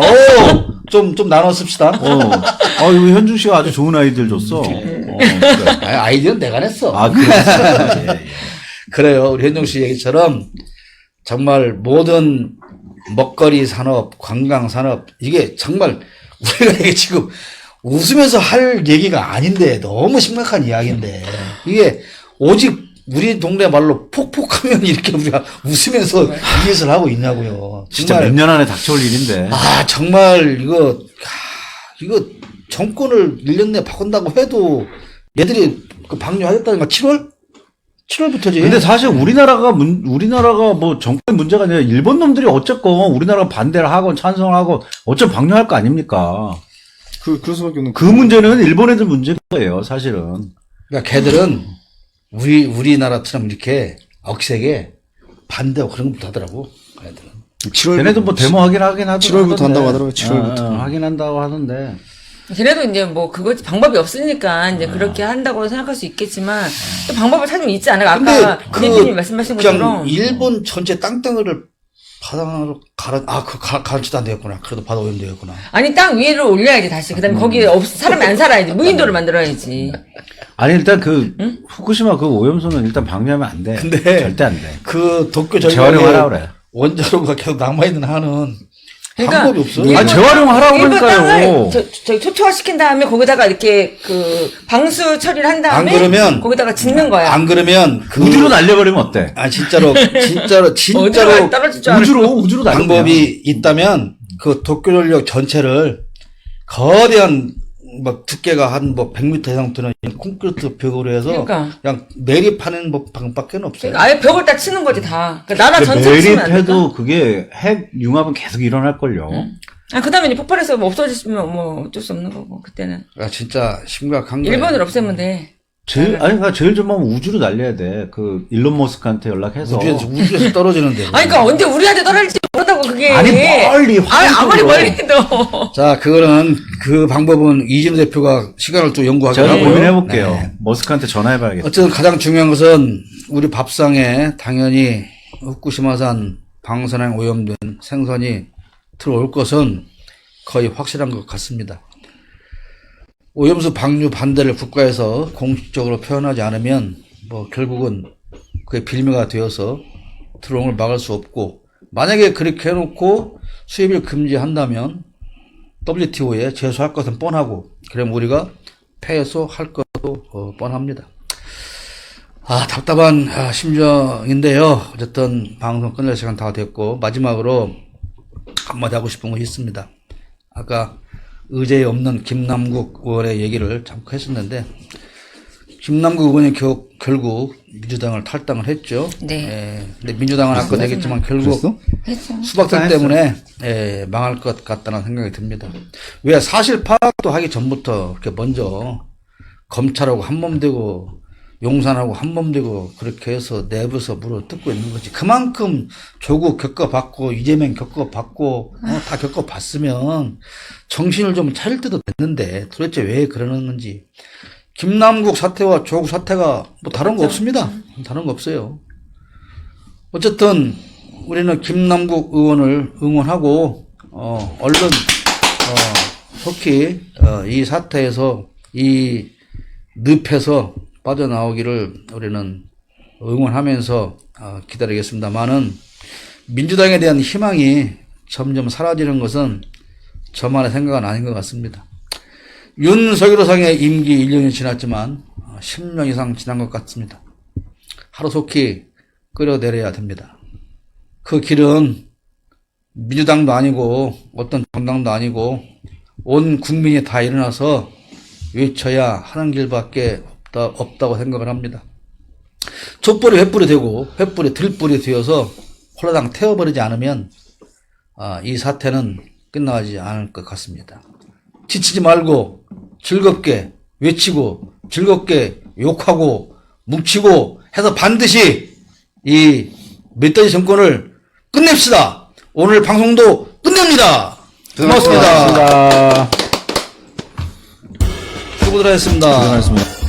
좀 나눠 씁시다. 이거 현중 씨가 아주 좋은 아이디어를 줬어. 그래. 아이디어는 내가 냈어. 그래. 그래요. 우리 현종 씨 얘기처럼 정말 모든 먹거리 산업, 관광 산업, 이게 정말 우리가 이게 지금 웃으면서 할 얘기가 아닌데 너무 심각한 이야기인데, 이게 오직 우리 동네 말로 폭폭하면 이렇게 우리가 웃으면서 이 짓을 하고 있냐고요. 진짜 몇 년 안에 닥쳐올 일인데. 정말 이거 정권을 1년 내에 바꾼다고 해도 얘들이 그 방류하겠다는 거 7월부터지. 근데 사실 우리나라가 뭐 정권 문제가 아니라 일본 놈들이 어쨌건 우리나라가 반대를 하건 찬성하건 어차피 방류할 거 아닙니까? 그럴 수밖에 없는. 그 문제는 일본 애들 문제인 거예요, 사실은. 그러니까 걔들은 우리나라처럼 이렇게 억세게 반대하고 그런 것도 하더라고. 걔들은. 7월. 걔네도 뭐 데모 하긴 하던데. 7월부터 한다고 하더라고요, 7월부터. 하긴 한다고 하는데. 걔네도 이제 뭐 그거 방법이 없으니까 이제 그렇게 한다고 생각할 수 있겠지만 또 방법을 찾으면 있지 않을까? 아까 근데 대표님 말씀하신 것처럼 일본 전체 땅덩어리를 하단으로 가르치도 안 되겠구나. 그래도 바다 오염 되겠구나. 아니 땅 위로 올려야지 다시. 그다음에 거기에 사람이 안 살아야지. 무인도를 만들어야지. 아니 일단 그 후쿠시마 그 오염수는 일단 방류하면 안 돼. 근데 절대 안 돼. 그 도쿄 재활용하라 전력에 그래. 원자로가 계속 남아있는 한은 그러니까 방법이 없어. 일본 아니, 재활용하라고 일본 그러니까요. 땅을 저기 초토화시킨 다음에 거기다가 이렇게 그 방수 처리를 한 다음에 안 그러면 거기다가 짓는 거야. 안 그러면 그 우주로 날려버리면 어때? 진짜로 어디로 떨어질 줄 알아? 우주로 날려. 방법이 있다면 그 도쿄 전력 전체를 거대한 뭐 두께가 한 뭐 100m 이상 되는 콘크리트 벽으로 해서 그러니까. 그냥 매립하는 뭐 방법밖에 없어요. 그러니까 아예 벽을 다 치는 거지 다. 그러니까 나라 전체 치면 안 될까? 매립해도 그게 핵 융합은 계속 일어날걸요. 그다음에 이제 폭발해서 뭐 없어지시면 뭐 어쩔 수 없는 거고 그때는 진짜 심각한 거예요. 일본을 없애면 돼. 그러니까 제일 좀 하면 우주로 날려야 돼. 그 일론 머스크한테 연락해서. 우주에서 떨어지는데. 아니 그러니까 언제 우리한테 떨어질지 모른다고 그게. 아니, 멀리, 아무리 화성으로. 멀리도. 자, 그거는 그 방법은 이진우 대표가 시간을 또 연구하기로 제가 하고요. 고민해볼게요. 네. 머스크한테 전화해봐야겠다. 어쨌든 가장 중요한 것은 우리 밥상에 당연히 후쿠시마산 방사능 오염된 생선이 들어올 것은 거의 확실한 것 같습니다. 오염수 방류 반대를 국가에서 공식적으로 표현하지 않으면 뭐 결국은 그게 빌미가 되어서 들어오는 걸 막을 수 없고, 만약에 그렇게 해놓고 수입을 금지한다면 WTO에 제소할 것은 뻔하고, 그럼 우리가 패소할 것도 뻔합니다. 답답한 심정인데요. 어쨌든 방송 끝낼 시간 다 됐고, 마지막으로 한마디 하고 싶은 것이 있습니다. 아까 의제에 없는 김남국 의원의 얘기를 잠깐 했었는데, 김남국 의원이 결국 민주당을 탈당을 했죠. 네. 근데 민주당은 아까 얘기했지만 결국 했어. 수박들 때문에 망할 것 같다는 생각이 듭니다. 왜 사실 파악도 하기 전부터 이렇게 먼저 검찰하고 한몸 되고 용산하고 한몸 되고 그렇게 해서 내부에서 물어 뜯고 있는 거지. 그만큼 조국 겪어봤고 이재명 겪어봤고 다 겪어봤으면 정신을 좀 차릴 때도 됐는데 도대체 왜 그러는 건지. 김남국 사태와 조국 사태가 뭐 다른 거 없습니다. 다른 거 없어요. 어쨌든 우리는 김남국 의원을 응원하고 얼른 속히 이 사태에서 이 늪에서 빠져나오기를 우리는 응원하면서 기다리겠습니다만은, 민주당에 대한 희망이 점점 사라지는 것은 저만의 생각은 아닌 것 같습니다. 윤석열상의 임기 1년이 지났지만 10년 이상 지난 것 같습니다. 하루속히 끌어내려야 됩니다. 그 길은 민주당도 아니고 어떤 정당도 아니고 온 국민이 다 일어나서 외쳐야 하는 길밖에 없다고 생각을 합니다. 촛불이 횃불이 되고 횃불이 들불이 되어서 홀라당 태워버리지 않으면 이 사태는 끝나지 않을 것 같습니다. 지치지 말고 즐겁게 외치고 즐겁게 욕하고 뭉치고 해서 반드시 이 멧돼지 정권을 끝냅시다. 오늘 방송도 끝냅니다. 고맙습니다. 고맙습니다. 수고들 하셨습니다. 고생하셨습니다.